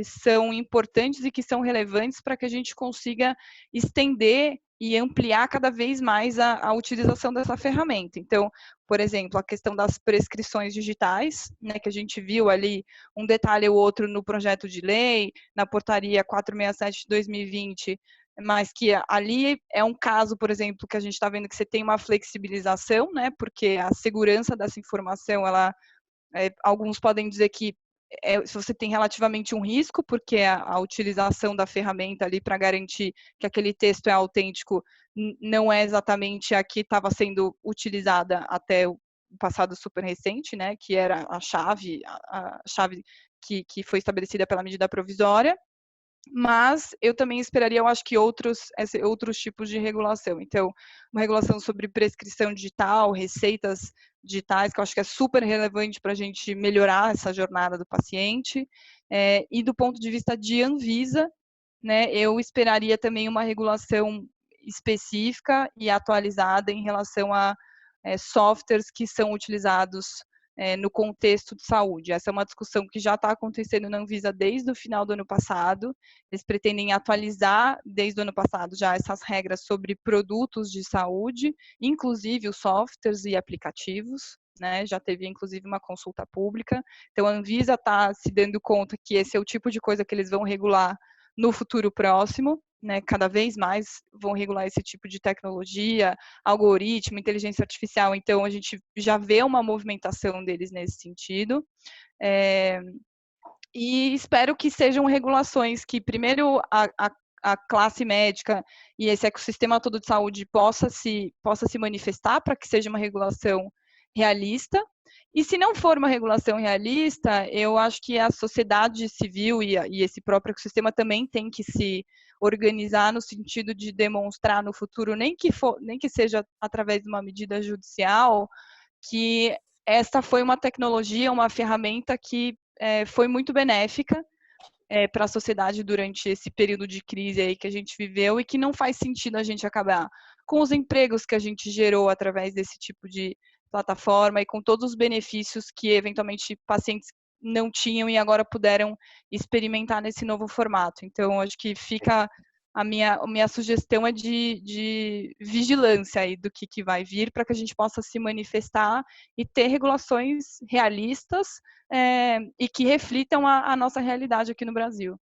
são importantes e que são relevantes para que a gente consiga estender e ampliar cada vez mais a utilização dessa ferramenta. Então, por exemplo, a questão das prescrições digitais, né, que a gente viu ali um detalhe ou outro no projeto de lei, na portaria 467 de 2020, mas que ali é um caso, por exemplo, que a gente está vendo que você tem uma flexibilização, né, porque a segurança dessa informação, alguns podem dizer que se você tem relativamente um risco, porque a utilização da ferramenta ali para garantir que aquele texto é autêntico não é exatamente a que estava sendo utilizada até o passado super recente, né, que era a chave que foi estabelecida pela medida provisória. Mas eu também esperaria, eu acho que outros tipos de regulação. Então, uma regulação sobre prescrição digital, receitas digitais, que eu acho que é super relevante para a gente melhorar essa jornada do paciente. E do ponto de vista de Anvisa, né, eu esperaria também uma regulação específica e atualizada em relação a softwares que são utilizados no contexto de saúde. Essa é uma discussão que já está acontecendo na Anvisa desde o final do ano passado. Eles pretendem atualizar, desde o ano passado, já essas regras sobre produtos de saúde, inclusive os softwares e aplicativos, né? Já teve, inclusive, uma consulta pública. Então, a Anvisa está se dando conta que esse é o tipo de coisa que eles vão regular no futuro próximo, né? Cada vez mais vão regular esse tipo de tecnologia, algoritmo, inteligência artificial. Então, a gente já vê uma movimentação deles nesse sentido. E espero que sejam regulações que, primeiro, a classe médica e esse ecossistema todo de saúde possa se manifestar para que seja uma regulação realista. E se não for uma regulação realista, eu acho que a sociedade civil e esse próprio ecossistema também tem que se organizar no sentido de demonstrar no futuro, nem que seja através de uma medida judicial, que esta foi uma tecnologia, uma ferramenta que foi muito benéfica para a sociedade durante esse período de crise aí que a gente viveu e que não faz sentido a gente acabar com os empregos que a gente gerou através desse tipo de plataforma e com todos os benefícios que eventualmente pacientes não tinham e agora puderam experimentar nesse novo formato. Então, acho que fica a minha sugestão é de vigilância aí do que vai vir para que a gente possa se manifestar e ter regulações realistas e que reflitam a nossa realidade aqui no Brasil.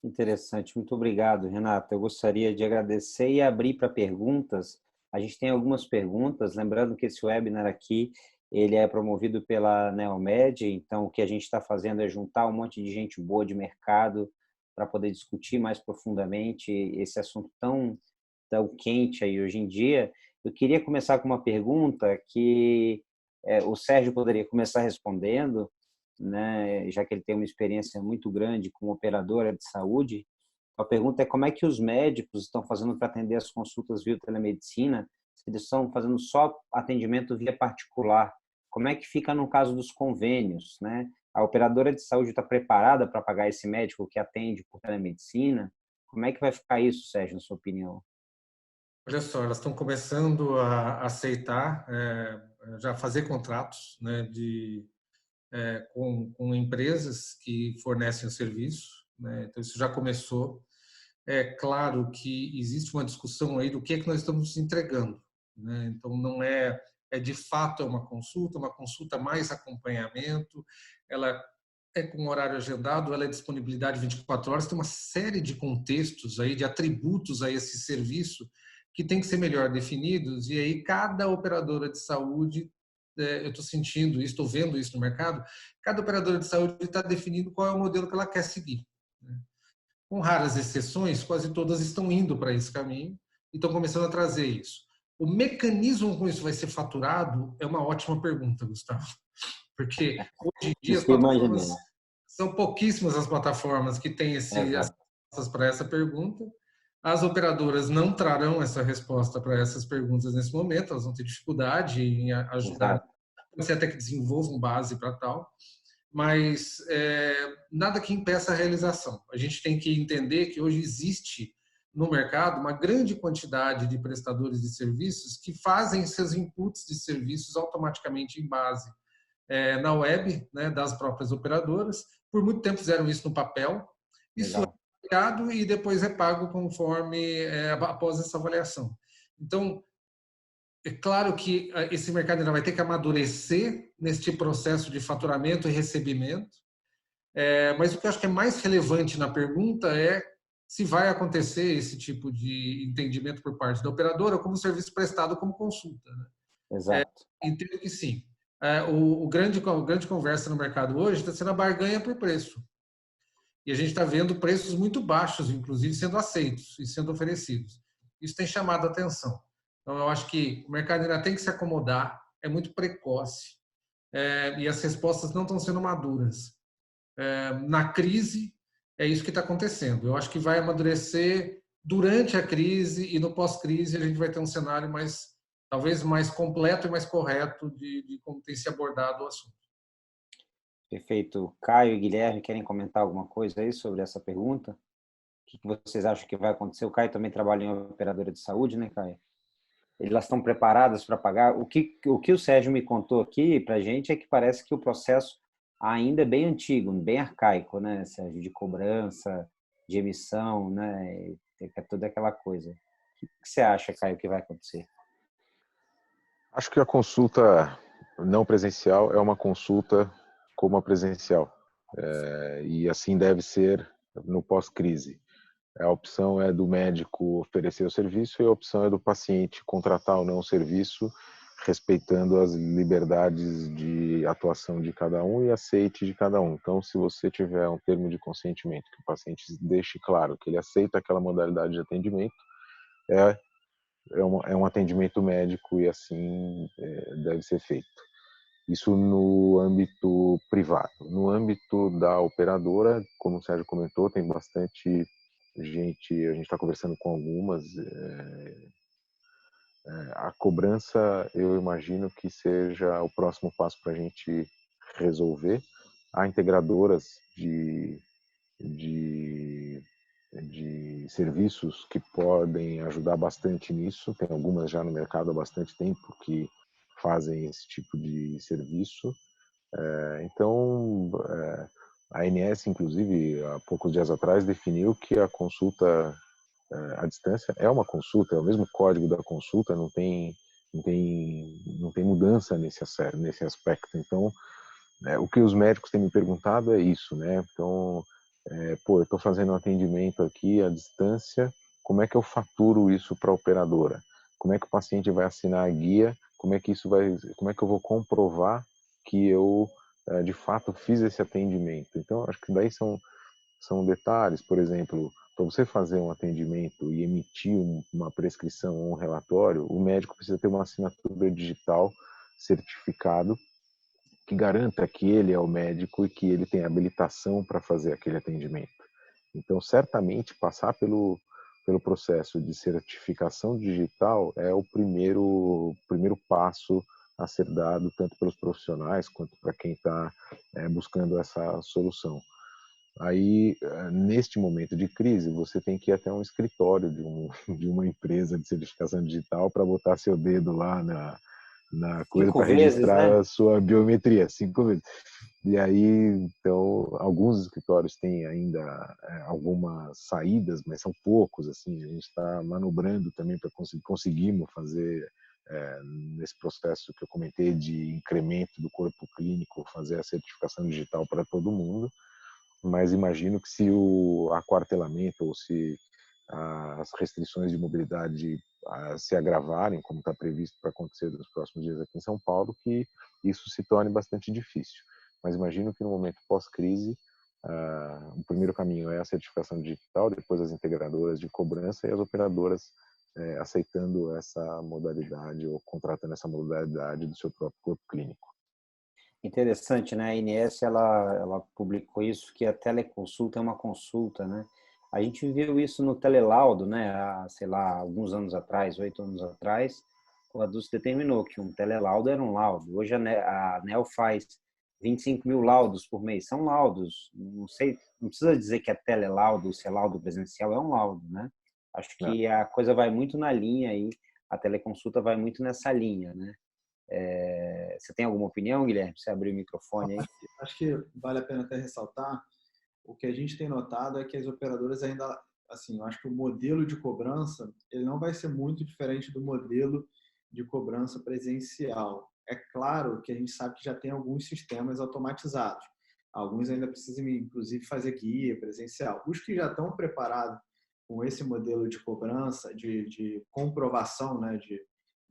Interessante, muito obrigado, Renata. Eu gostaria de agradecer e abrir para perguntas. A gente tem algumas perguntas, lembrando que esse webinar aqui, ele é promovido pela Neomed, então o que a gente está fazendo é juntar um monte de gente boa de mercado para poder discutir mais profundamente esse assunto tão quente aí hoje em dia. Eu queria começar com uma pergunta que o Sérgio poderia começar respondendo, né, já que ele tem uma experiência muito grande como operadora de saúde. A pergunta é como é que os médicos estão fazendo para atender as consultas via telemedicina, se eles estão fazendo só atendimento via particular. Como é que fica no caso dos convênios, né? A operadora de saúde está preparada para pagar esse médico que atende por telemedicina? Como é que vai ficar isso, Sérgio, na sua opinião? Olha só, elas estão começando a aceitar, já fazer contratos, né, com empresas que fornecem o serviço, né? Então isso já começou. É claro que existe uma discussão aí do que é que nós estamos entregando, né? Então não é de fato uma consulta mais acompanhamento, ela é com horário agendado, ela é disponibilidade 24 horas, tem uma série de contextos aí, de atributos a esse serviço que tem que ser melhor definidos, e aí cada operadora de saúde, eu estou sentindo isso, estou vendo isso no mercado, cada operadora de saúde está definindo qual é o modelo que ela quer seguir, né? Com raras exceções, quase todas estão indo para esse caminho e estão começando a trazer isso. O mecanismo como isso vai ser faturado é uma ótima pergunta, Gustavo, porque hoje em dia as Isso que eu plataformas imaginei. são pouquíssimas as plataformas que têm as Exato. respostas para essa pergunta. As operadoras não trarão essa resposta para essas perguntas nesse momento, elas vão ter dificuldade em ajudar, Exato. pode ser até que desenvolvam base para tal, mas nada que impeça a realização. A gente tem que entender que hoje existe no mercado uma grande quantidade de prestadores de serviços que fazem seus inputs de serviços automaticamente em base na web, né, das próprias operadoras. Por muito tempo fizeram isso no papel. Isso Legal. é criado e depois é pago conforme após essa avaliação. Então, é claro que esse mercado ainda vai ter que amadurecer neste processo de faturamento e recebimento, mas o que eu acho que é mais relevante na pergunta é se vai acontecer esse tipo de entendimento por parte da operadora como serviço prestado como consulta, né? Exato. Entendo que sim. O grande conversa no mercado hoje está sendo a barganha por preço. E a gente está vendo preços muito baixos, inclusive, sendo aceitos e sendo oferecidos. Isso tem chamado a atenção. Então, eu acho que o mercado ainda tem que se acomodar, é muito precoce, e as respostas não estão sendo maduras. Na crise, é isso que está acontecendo. Eu acho que vai amadurecer durante a crise e no pós-crise a gente vai ter um cenário talvez mais completo e mais correto de como tem se abordado o assunto. Perfeito. Caio e Guilherme querem comentar alguma coisa aí sobre essa pergunta? O que vocês acham que vai acontecer? O Caio também trabalha em operadora de saúde, né, Caio? Elas estão preparadas para pagar? O Sérgio me contou aqui para a gente é que parece que o processo ainda é bem antigo, bem arcaico, né, Sérgio? De cobrança, de emissão, né? Toda aquela coisa. O que você acha, Caio, que vai acontecer? Acho que a consulta não presencial é uma consulta como a presencial. E assim deve ser no pós-crise. A opção é do médico oferecer o serviço e a opção é do paciente contratar ou não o serviço, respeitando as liberdades de atuação de cada um e aceite de cada um. Então, se você tiver um termo de consentimento que o paciente deixe claro que ele aceita aquela modalidade de atendimento, é um atendimento médico e assim deve ser feito. Isso no âmbito privado. No âmbito da operadora, como o Sérgio comentou, tem bastante gente, a gente está conversando com algumas. A cobrança, eu imagino que seja o próximo passo para a gente resolver. Há integradoras de serviços que podem ajudar bastante nisso. Tem algumas já no mercado há bastante tempo que fazem esse tipo de serviço. Então, a ANS, inclusive, há poucos dias atrás, definiu que a consulta à distância é uma consulta, é o mesmo código da consulta, não tem mudança nesse aspecto. Então, o que os médicos têm me perguntado é isso, né? Então, eu estou fazendo um atendimento aqui à distância, como é que eu faturo isso para a operadora? Como é que o paciente vai assinar a guia? Como é que eu vou comprovar que eu de fato fiz esse atendimento? Então, acho que daí são detalhes, por exemplo, para você fazer um atendimento e emitir uma prescrição ou um relatório, o médico precisa ter uma assinatura digital certificado que garanta que ele é o médico e que ele tem habilitação para fazer aquele atendimento. Então, certamente, passar pelo processo de certificação digital é o primeiro passo a ser dado, tanto pelos profissionais quanto para quem está buscando essa solução. Aí, neste momento de crise, você tem que ir até um escritório de uma empresa de certificação digital para botar seu dedo lá na coisa 5 para vezes, registrar né? a sua biometria, 5 vezes. E aí, então, alguns escritórios têm ainda algumas saídas, mas são poucos, assim, a gente está manobrando também para conseguirmos fazer nesse processo que eu comentei de incremento do corpo clínico, fazer a certificação digital para todo mundo, mas imagino que se o aquartelamento ou se as restrições de mobilidade se agravarem, como está previsto para acontecer nos próximos dias aqui em São Paulo, que isso se torne bastante difícil. Mas imagino que no momento pós-crise, o primeiro caminho é a certificação digital, depois as integradoras de cobrança e as operadoras aceitando essa modalidade ou contratando essa modalidade do seu próprio corpo clínico. Interessante, né? A INS, ela publicou isso, que a teleconsulta é uma consulta, né? A gente viu isso no telelaudo, né? Há, sei lá, alguns anos atrás, 8 anos atrás, o ADUS determinou que um telelaudo era um laudo. Hoje a ANEEL faz 25 mil laudos por mês. São laudos. Não sei, não precisa dizer que é telelaudo, se é laudo presencial, é um laudo, né? Acho que a coisa vai muito na linha aí, a teleconsulta vai muito nessa linha, né? Você tem alguma opinião, Guilherme? Você abriu o microfone aí. Acho que vale a pena até ressaltar, o que a gente tem notado é que as operadoras ainda, assim, eu acho que o modelo de cobrança, ele não vai ser muito diferente do modelo de cobrança presencial. É claro que a gente sabe que já tem alguns sistemas automatizados. Alguns ainda precisam, inclusive, fazer guia presencial. Os que já estão preparados com esse modelo de cobrança, de comprovação, né, de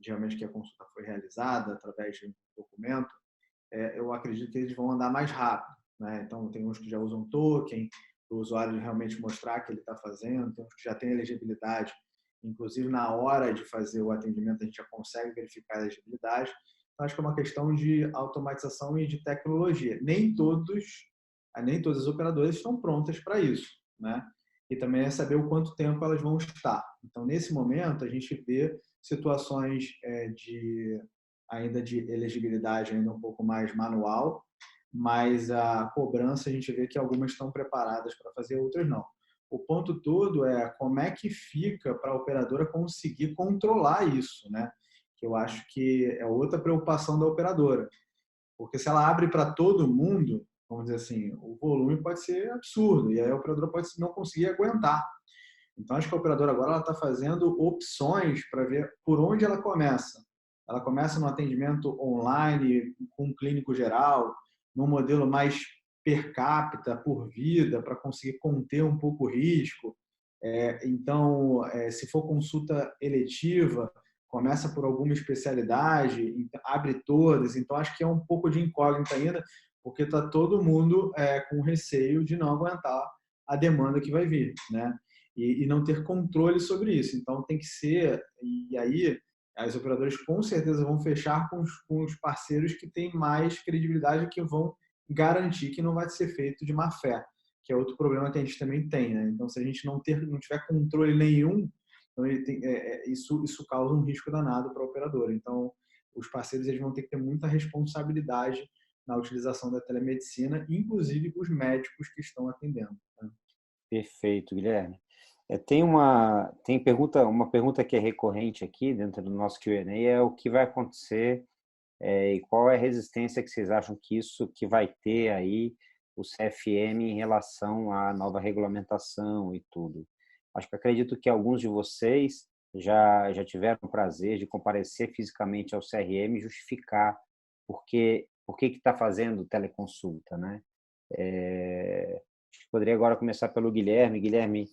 realmente que a consulta foi realizada através de um documento, eu acredito que eles vão andar mais rápido, né? Então, tem uns que já usam token, para o usuário realmente mostrar que ele está fazendo, tem uns que já têm elegibilidade, inclusive na hora de fazer o atendimento a gente já consegue verificar a elegibilidade. Então, acho que é uma questão de automatização e de tecnologia. Nem todas as operadoras estão prontas para isso, né? E também é saber o quanto tempo elas vão estar. Então, nesse momento, a gente vê situações ainda de elegibilidade ainda um pouco mais manual, mas a cobrança a gente vê que algumas estão preparadas para fazer, outras não. O ponto todo é como é que fica para a operadora conseguir controlar isso, né? Que eu acho que é outra preocupação da operadora. Porque se ela abre para todo mundo, vamos dizer assim, o volume pode ser absurdo e aí a operadora pode não conseguir aguentar. Então, acho que a operadora agora está fazendo opções para ver por onde ela começa. Ela começa no atendimento online, com um clínico geral, num modelo mais per capita, por vida, para conseguir conter um pouco o risco. Então, se for consulta eletiva, começa por alguma especialidade, abre todas. Então, acho que é um pouco de incógnita ainda, porque está todo mundo com receio de não aguentar a demanda que vai vir, né? E não ter controle sobre isso. Então, tem que ser... E aí, as operadoras com certeza vão fechar com os parceiros que têm mais credibilidade e que vão garantir que não vai ser feito de má fé, que é outro problema que a gente também tem, né? Então, se a gente não tiver controle nenhum, então isso causa um risco danado para a operadora. Então, os parceiros eles vão ter que ter muita responsabilidade na utilização da telemedicina, inclusive os médicos que estão atendendo, né? Perfeito, Guilherme. Tem uma pergunta que é recorrente aqui dentro do nosso Q&A, é o que vai acontecer e qual é a resistência que vocês acham que vai ter aí o CFM em relação à nova regulamentação e tudo. Acredito que alguns de vocês já tiveram o prazer de comparecer fisicamente ao CRM e justificar por que está fazendo teleconsulta, né? Poderia agora começar pelo Guilherme. Guilherme,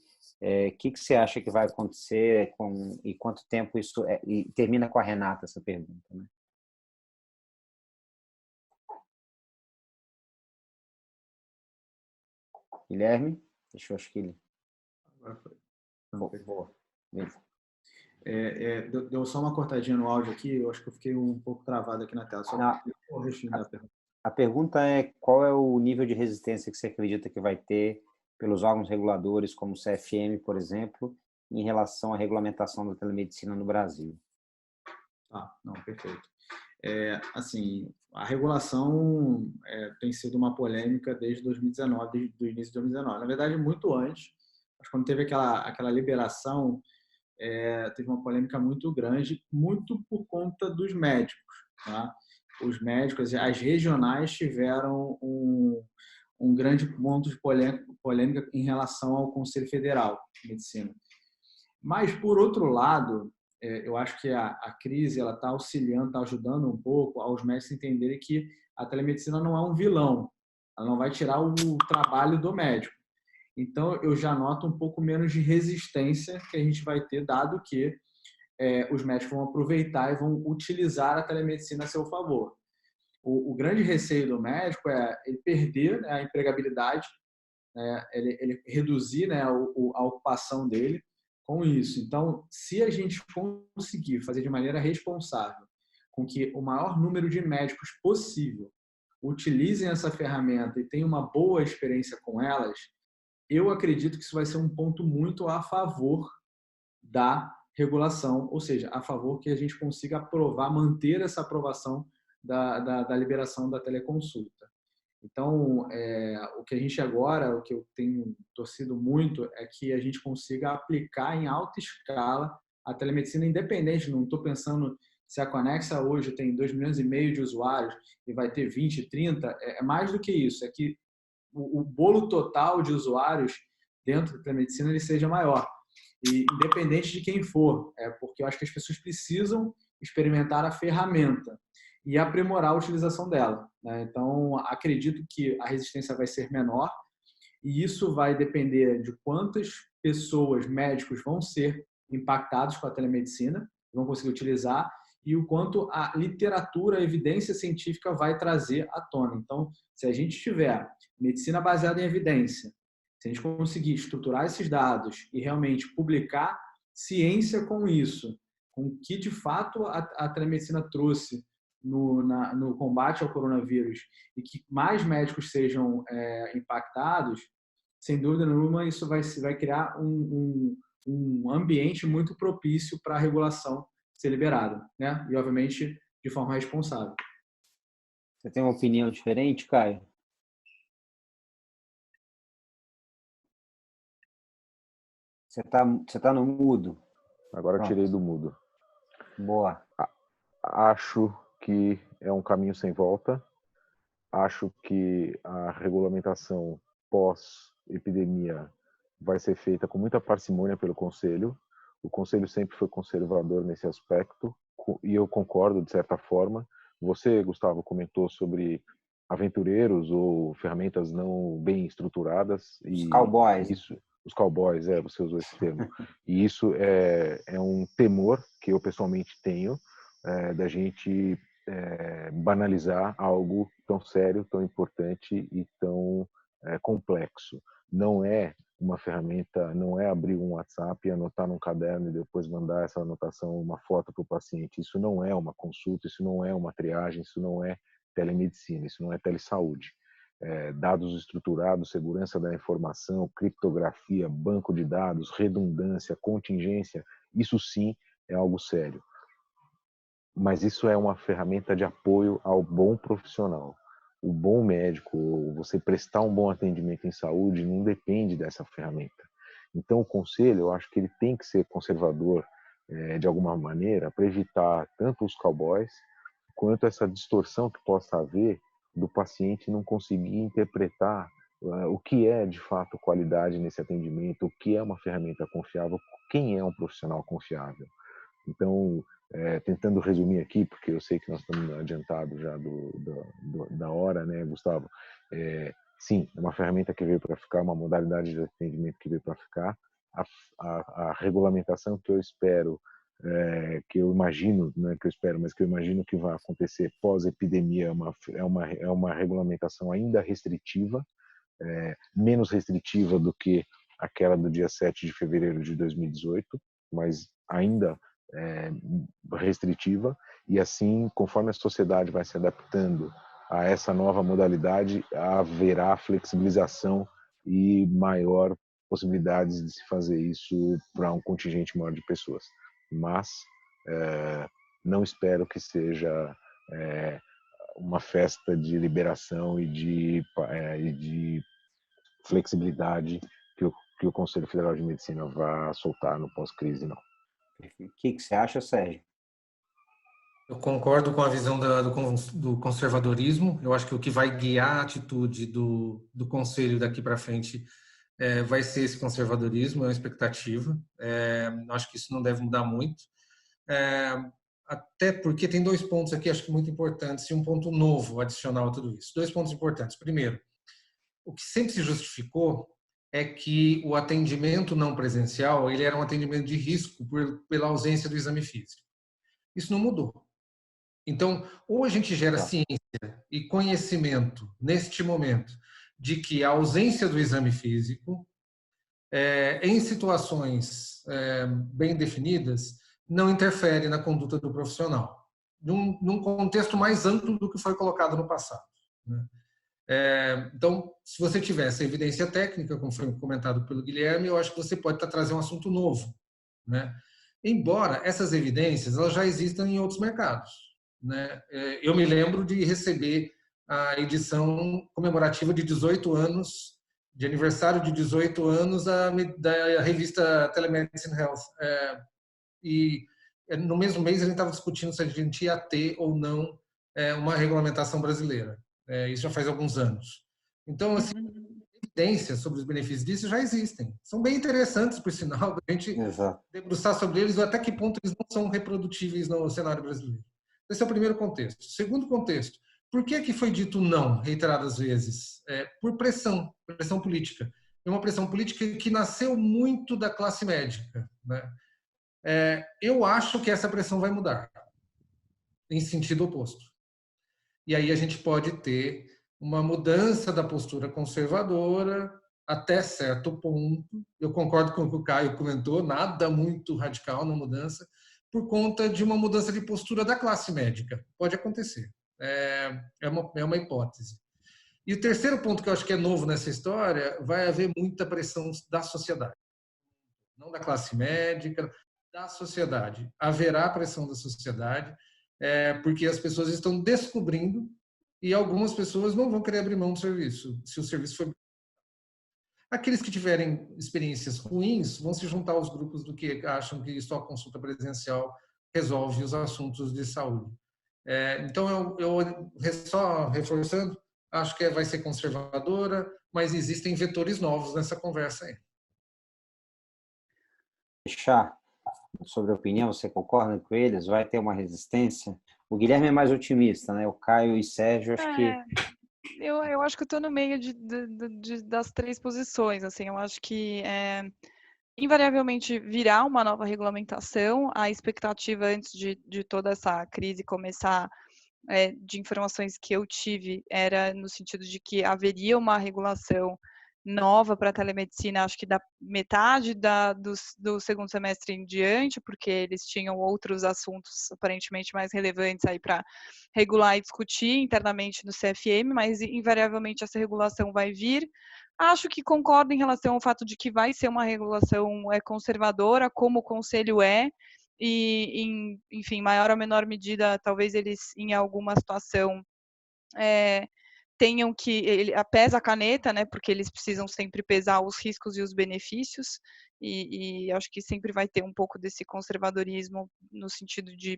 que você acha que vai acontecer e quanto tempo isso e termina com a Renata essa pergunta, né? Guilherme, deixa eu, acho que ele... Agora foi. Boa. Deu só uma cortadinha no áudio aqui, eu acho que eu fiquei um pouco travado aqui na tela. Só o restinho da pergunta. A pergunta é qual é o nível de resistência que você acredita que vai ter pelos órgãos reguladores, como o CFM, por exemplo, em relação à regulamentação da telemedicina no Brasil? Não, perfeito. Assim, a regulação tem sido uma polêmica desde 2019, desde o início de 2019. Na verdade, muito antes, mas quando teve aquela liberação, teve uma polêmica muito grande, muito por conta dos médicos. Tá? Os médicos, as regionais tiveram um grande ponto de polêmica em relação ao Conselho Federal de Medicina. Mas, por outro lado, eu acho que a crise está auxiliando, está ajudando um pouco aos médicos a entenderem que a telemedicina não é um vilão, ela não vai tirar o trabalho do médico. Então, eu já noto um pouco menos de resistência que a gente vai ter, dado que os médicos vão aproveitar e vão utilizar a telemedicina a seu favor. O grande receio do médico é ele perder, né, a empregabilidade, né, ele reduzir, né, a ocupação dele com isso. Então, se a gente conseguir fazer de maneira responsável com que o maior número de médicos possível utilizem essa ferramenta e tenham uma boa experiência com elas, eu acredito que isso vai ser um ponto muito a favor da regulação, ou seja, a favor que a gente consiga aprovar, manter essa aprovação da liberação da teleconsulta. Então, o que a gente agora, o que eu tenho torcido muito é que a gente consiga aplicar em alta escala a telemedicina independente. Não estou pensando se a Connexa hoje tem 2,5 milhões de usuários e vai ter 20, 30, é mais do que isso. É que o bolo total de usuários dentro da telemedicina ele seja maior. E independente de quem for, porque eu acho que as pessoas precisam experimentar a ferramenta e aprimorar a utilização dela, né? Então, acredito que a resistência vai ser menor e isso vai depender de quantas pessoas, médicos, vão ser impactados com a telemedicina, vão conseguir utilizar e o quanto a literatura, a evidência científica vai trazer à tona. Então, se a gente tiver medicina baseada em evidência, se a gente conseguir estruturar esses dados e realmente publicar ciência com isso, com o que de fato a telemedicina trouxe no combate ao coronavírus e que mais médicos sejam impactados, sem dúvida nenhuma isso vai criar um ambiente muito propício para a regulação ser liberada, né? E obviamente de forma responsável. Você tem uma opinião diferente, Caio? Você tá no mudo. Agora eu tirei do mudo. Boa. Acho que é um caminho sem volta. Acho que a regulamentação pós-epidemia vai ser feita com muita parcimônia pelo Conselho. O Conselho sempre foi conservador nesse aspecto e eu concordo de certa forma. Você, Gustavo, comentou sobre aventureiros ou ferramentas não bem estruturadas. Os cowboys. Os cowboys, você usou esse termo. E isso é um temor que eu pessoalmente tenho da gente banalizar algo tão sério, tão importante e tão complexo. Não é uma ferramenta, não é abrir um WhatsApp, anotar num caderno e depois mandar essa anotação, uma foto para o paciente. Isso não é uma consulta, isso não é uma triagem, isso não é telemedicina, isso não é telesaúde. Dados estruturados, segurança da informação, criptografia, banco de dados, redundância, contingência, isso sim é algo sério. Mas isso é uma ferramenta de apoio ao bom profissional. O bom médico, você prestar um bom atendimento em saúde, não depende dessa ferramenta. Então, o conselho, eu acho que ele tem que ser conservador de alguma maneira para evitar tanto os cowboys quanto essa distorção que possa haver do paciente não conseguir interpretar o que é de fato qualidade nesse atendimento, o que é uma ferramenta confiável, quem é um profissional confiável. Então, tentando resumir aqui, porque eu sei que nós estamos adiantados já da hora, né, Gustavo? sim, é uma ferramenta que veio para ficar, uma modalidade de atendimento que veio para ficar. A regulamentação que eu espero, que eu imagino, não é que eu espero, mas que eu imagino que vai acontecer pós-epidemia, é uma regulamentação ainda restritiva, menos restritiva do que aquela do dia 7 de fevereiro de 2018, mas ainda restritiva, e assim, conforme a sociedade vai se adaptando a essa nova modalidade, haverá flexibilização e maior possibilidades de se fazer isso para um contingente maior de pessoas. Mas não espero que seja uma festa de liberação e de flexibilidade que o Conselho Federal de Medicina vai soltar no pós-crise, não. O que você acha, Sérgio? Eu concordo com a visão do conservadorismo. Eu acho que o que vai guiar a atitude do Conselho daqui para frente vai ser esse conservadorismo, é uma expectativa. Acho que isso não deve mudar muito. Até porque tem 2 pontos aqui, acho que muito importantes, e um ponto novo adicional a tudo isso. 2 pontos importantes. Primeiro, o que sempre se justificou é que o atendimento não presencial ele era um atendimento de risco pela ausência do exame físico. Isso não mudou. Então, ou a gente gera ciência e conhecimento neste momento de que a ausência do exame físico, em situações bem definidas, não interfere na conduta do profissional, num contexto mais amplo do que foi colocado no passado, né? Então, se você tiver essa evidência técnica, como foi comentado pelo Guilherme, eu acho que você pode trazer um assunto novo, né? Embora essas evidências elas já existam em outros mercados, né? Eu me lembro de receber a edição comemorativa de 18 anos, de aniversário de 18 anos da revista Telemedicine Health. E no mesmo mês a gente estava discutindo se a gente ia ter ou não uma regulamentação brasileira. Isso já faz alguns anos. Então, assim, evidências sobre os benefícios disso já existem. São bem interessantes, por sinal, a gente debruçar sobre eles, até que ponto eles não são reprodutíveis no cenário brasileiro. Esse é o primeiro contexto. Segundo contexto, por que foi dito não reiteradas vezes? Por pressão política. É uma pressão política que nasceu muito da classe médica, né? Eu acho que essa pressão vai mudar, em sentido oposto. E aí a gente pode ter uma mudança da postura conservadora até certo ponto. Eu concordo com o que o Caio comentou, nada muito radical na mudança, por conta de uma mudança de postura da classe médica. Pode acontecer. É uma hipótese. E o terceiro ponto que eu acho que é novo nessa história, vai haver muita pressão da sociedade. Não da classe médica, da sociedade. Haverá pressão da sociedade, porque as pessoas estão descobrindo e algumas pessoas não vão querer abrir mão do serviço, se o serviço for... Aqueles que tiverem experiências ruins vão se juntar aos grupos do que acham que só a consulta presencial resolve os assuntos de saúde. Então, eu só reforçando, acho que vai ser conservadora, mas existem vetores novos nessa conversa aí. Deixar sobre a opinião, você concorda com eles? Vai ter uma resistência? O Guilherme é mais otimista, né? O Caio e Sérgio, acho que... Eu acho que eu estou no meio das 3 posições, assim, eu acho que invariavelmente virá uma nova regulamentação, a expectativa antes de toda essa crise começar, de informações que eu tive, era no sentido de que haveria uma regulação nova para a telemedicina, acho que da metade do segundo semestre em diante, porque eles tinham outros assuntos aparentemente mais relevantes aí para regular e discutir internamente no CFM, mas invariavelmente essa regulação vai vir. Acho que concordo em relação ao fato de que vai ser uma regulação conservadora, como o Conselho e enfim, maior ou menor medida, talvez eles, em alguma situação, tenham que pesa a caneta, né? Porque eles precisam sempre pesar os riscos e os benefícios, e acho que sempre vai ter um pouco desse conservadorismo no sentido de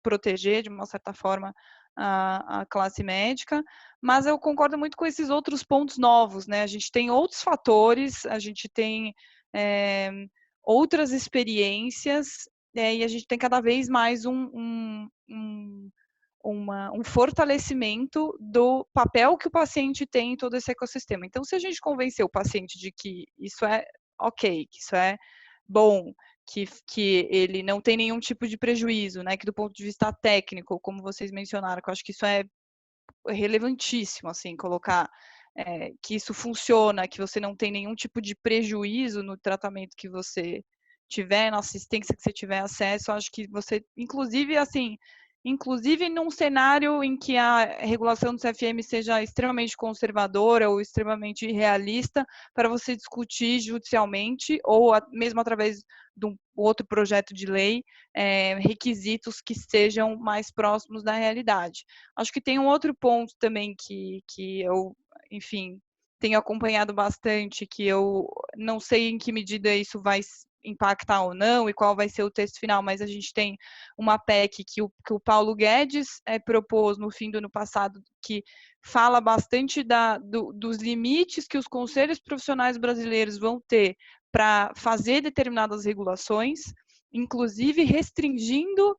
proteger, de uma certa forma, a classe médica, mas eu concordo muito com esses outros pontos novos, né? A gente tem outros fatores, a gente tem outras experiências, e a gente tem cada vez mais um fortalecimento do papel que o paciente tem em todo esse ecossistema. Então, se a gente convencer o paciente de que isso é ok, que isso é bom, que ele não tem nenhum tipo de prejuízo, né, que do ponto de vista técnico, como vocês mencionaram, que eu acho que isso é relevantíssimo, assim, colocar que isso funciona, que você não tem nenhum tipo de prejuízo no tratamento que você tiver, na assistência que você tiver acesso, eu acho que você, inclusive, assim, inclusive num cenário em que a regulação do CFM seja extremamente conservadora ou extremamente realista, para você discutir judicialmente, ou mesmo através de um outro projeto de lei, requisitos que sejam mais próximos da realidade. Acho que tem um outro ponto também que eu, enfim, tenho acompanhado bastante, que eu não sei em que medida isso vai impactar ou não, e qual vai ser o texto final, mas a gente tem uma PEC que o Paulo Guedes propôs no fim do ano passado, que fala bastante dos limites que os conselhos profissionais brasileiros vão ter para fazer determinadas regulações, inclusive restringindo,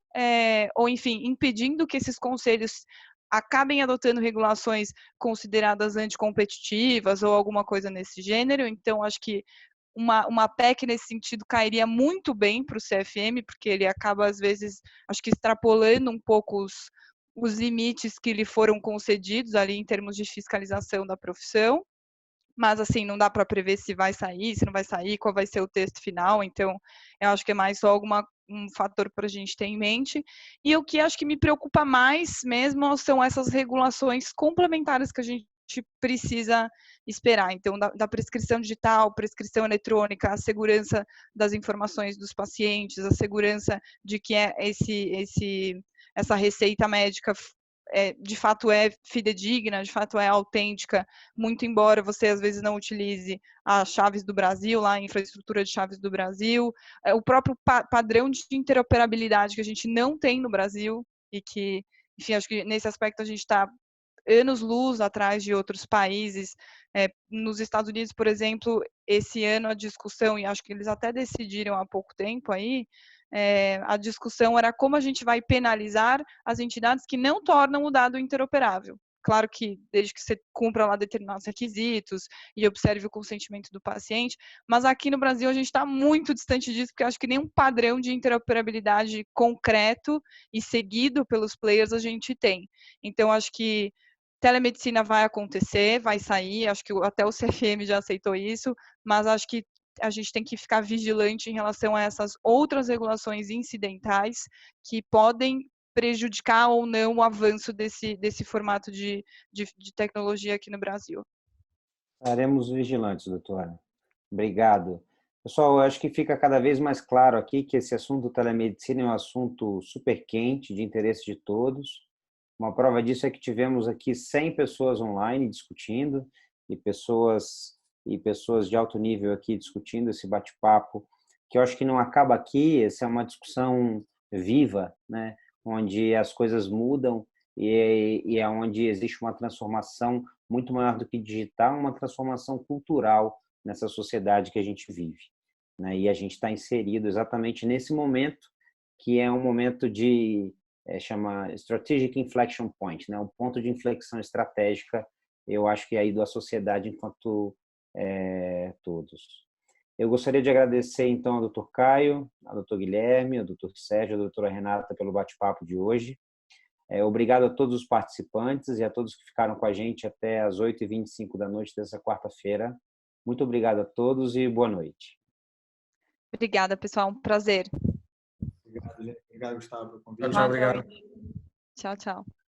ou enfim, impedindo que esses conselhos acabem adotando regulações consideradas anticompetitivas ou alguma coisa nesse gênero. Então, acho que uma PEC nesse sentido cairia muito bem para o CFM, porque ele acaba, às vezes, acho que extrapolando um pouco os limites que lhe foram concedidos ali em termos de fiscalização da profissão. Mas, assim, não dá para prever se vai sair, se não vai sair, qual vai ser o texto final. Então, eu acho que é mais só um fator para a gente ter em mente. E o que acho que me preocupa mais mesmo são essas regulações complementares que a gente precisa esperar. Então, da prescrição digital, prescrição eletrônica, a segurança das informações dos pacientes, a segurança de que essa receita médica de fato é fidedigna, de fato é autêntica, muito embora você às vezes não utilize as chaves do Brasil, lá a infraestrutura de chaves do Brasil, o próprio padrão de interoperabilidade que a gente não tem no Brasil e que, enfim, acho que nesse aspecto a gente está anos-luz atrás de outros países. Nos Estados Unidos, por exemplo, esse ano a discussão, e acho que eles até decidiram há pouco tempo aí, a discussão era como a gente vai penalizar as entidades que não tornam o dado interoperável. Claro que desde que você cumpra lá determinados requisitos e observe o consentimento do paciente, mas aqui no Brasil a gente está muito distante disso, porque acho que nenhum padrão de interoperabilidade concreto e seguido pelos players a gente tem. Então, acho que telemedicina vai acontecer, vai sair, acho que até o CFM já aceitou isso, mas acho que a gente tem que ficar vigilante em relação a essas outras regulações incidentais que podem prejudicar ou não o avanço desse formato de tecnologia aqui no Brasil. Estaremos vigilantes, doutora. Obrigado. Pessoal, eu acho que fica cada vez mais claro aqui que esse assunto telemedicina é um assunto super quente, de interesse de todos. Uma prova disso é que tivemos aqui 100 pessoas online discutindo e pessoas de alto nível aqui discutindo esse bate-papo, que eu acho que não acaba aqui. Essa é uma discussão viva, né? Onde as coisas mudam e é onde existe uma transformação muito maior do que digital, uma transformação cultural nessa sociedade que a gente vive, né? E a gente está inserido exatamente nesse momento, que é um momento de chama Strategic Inflection Point, né? Um ponto de inflexão estratégica, eu acho que é aí da sociedade enquanto todos. Eu gostaria de agradecer, então, ao Dr. Caio, ao Dr. Guilherme, ao Dr. Sérgio, à doutora Renata pelo bate-papo de hoje. Obrigado a todos os participantes e a todos que ficaram com a gente até às 8h25 da noite dessa quarta-feira. Muito obrigado a todos e boa noite. Obrigada, pessoal. Um prazer. Obrigado, Gustavo, pelo convite. Tchau, obrigado. Tchau, tchau.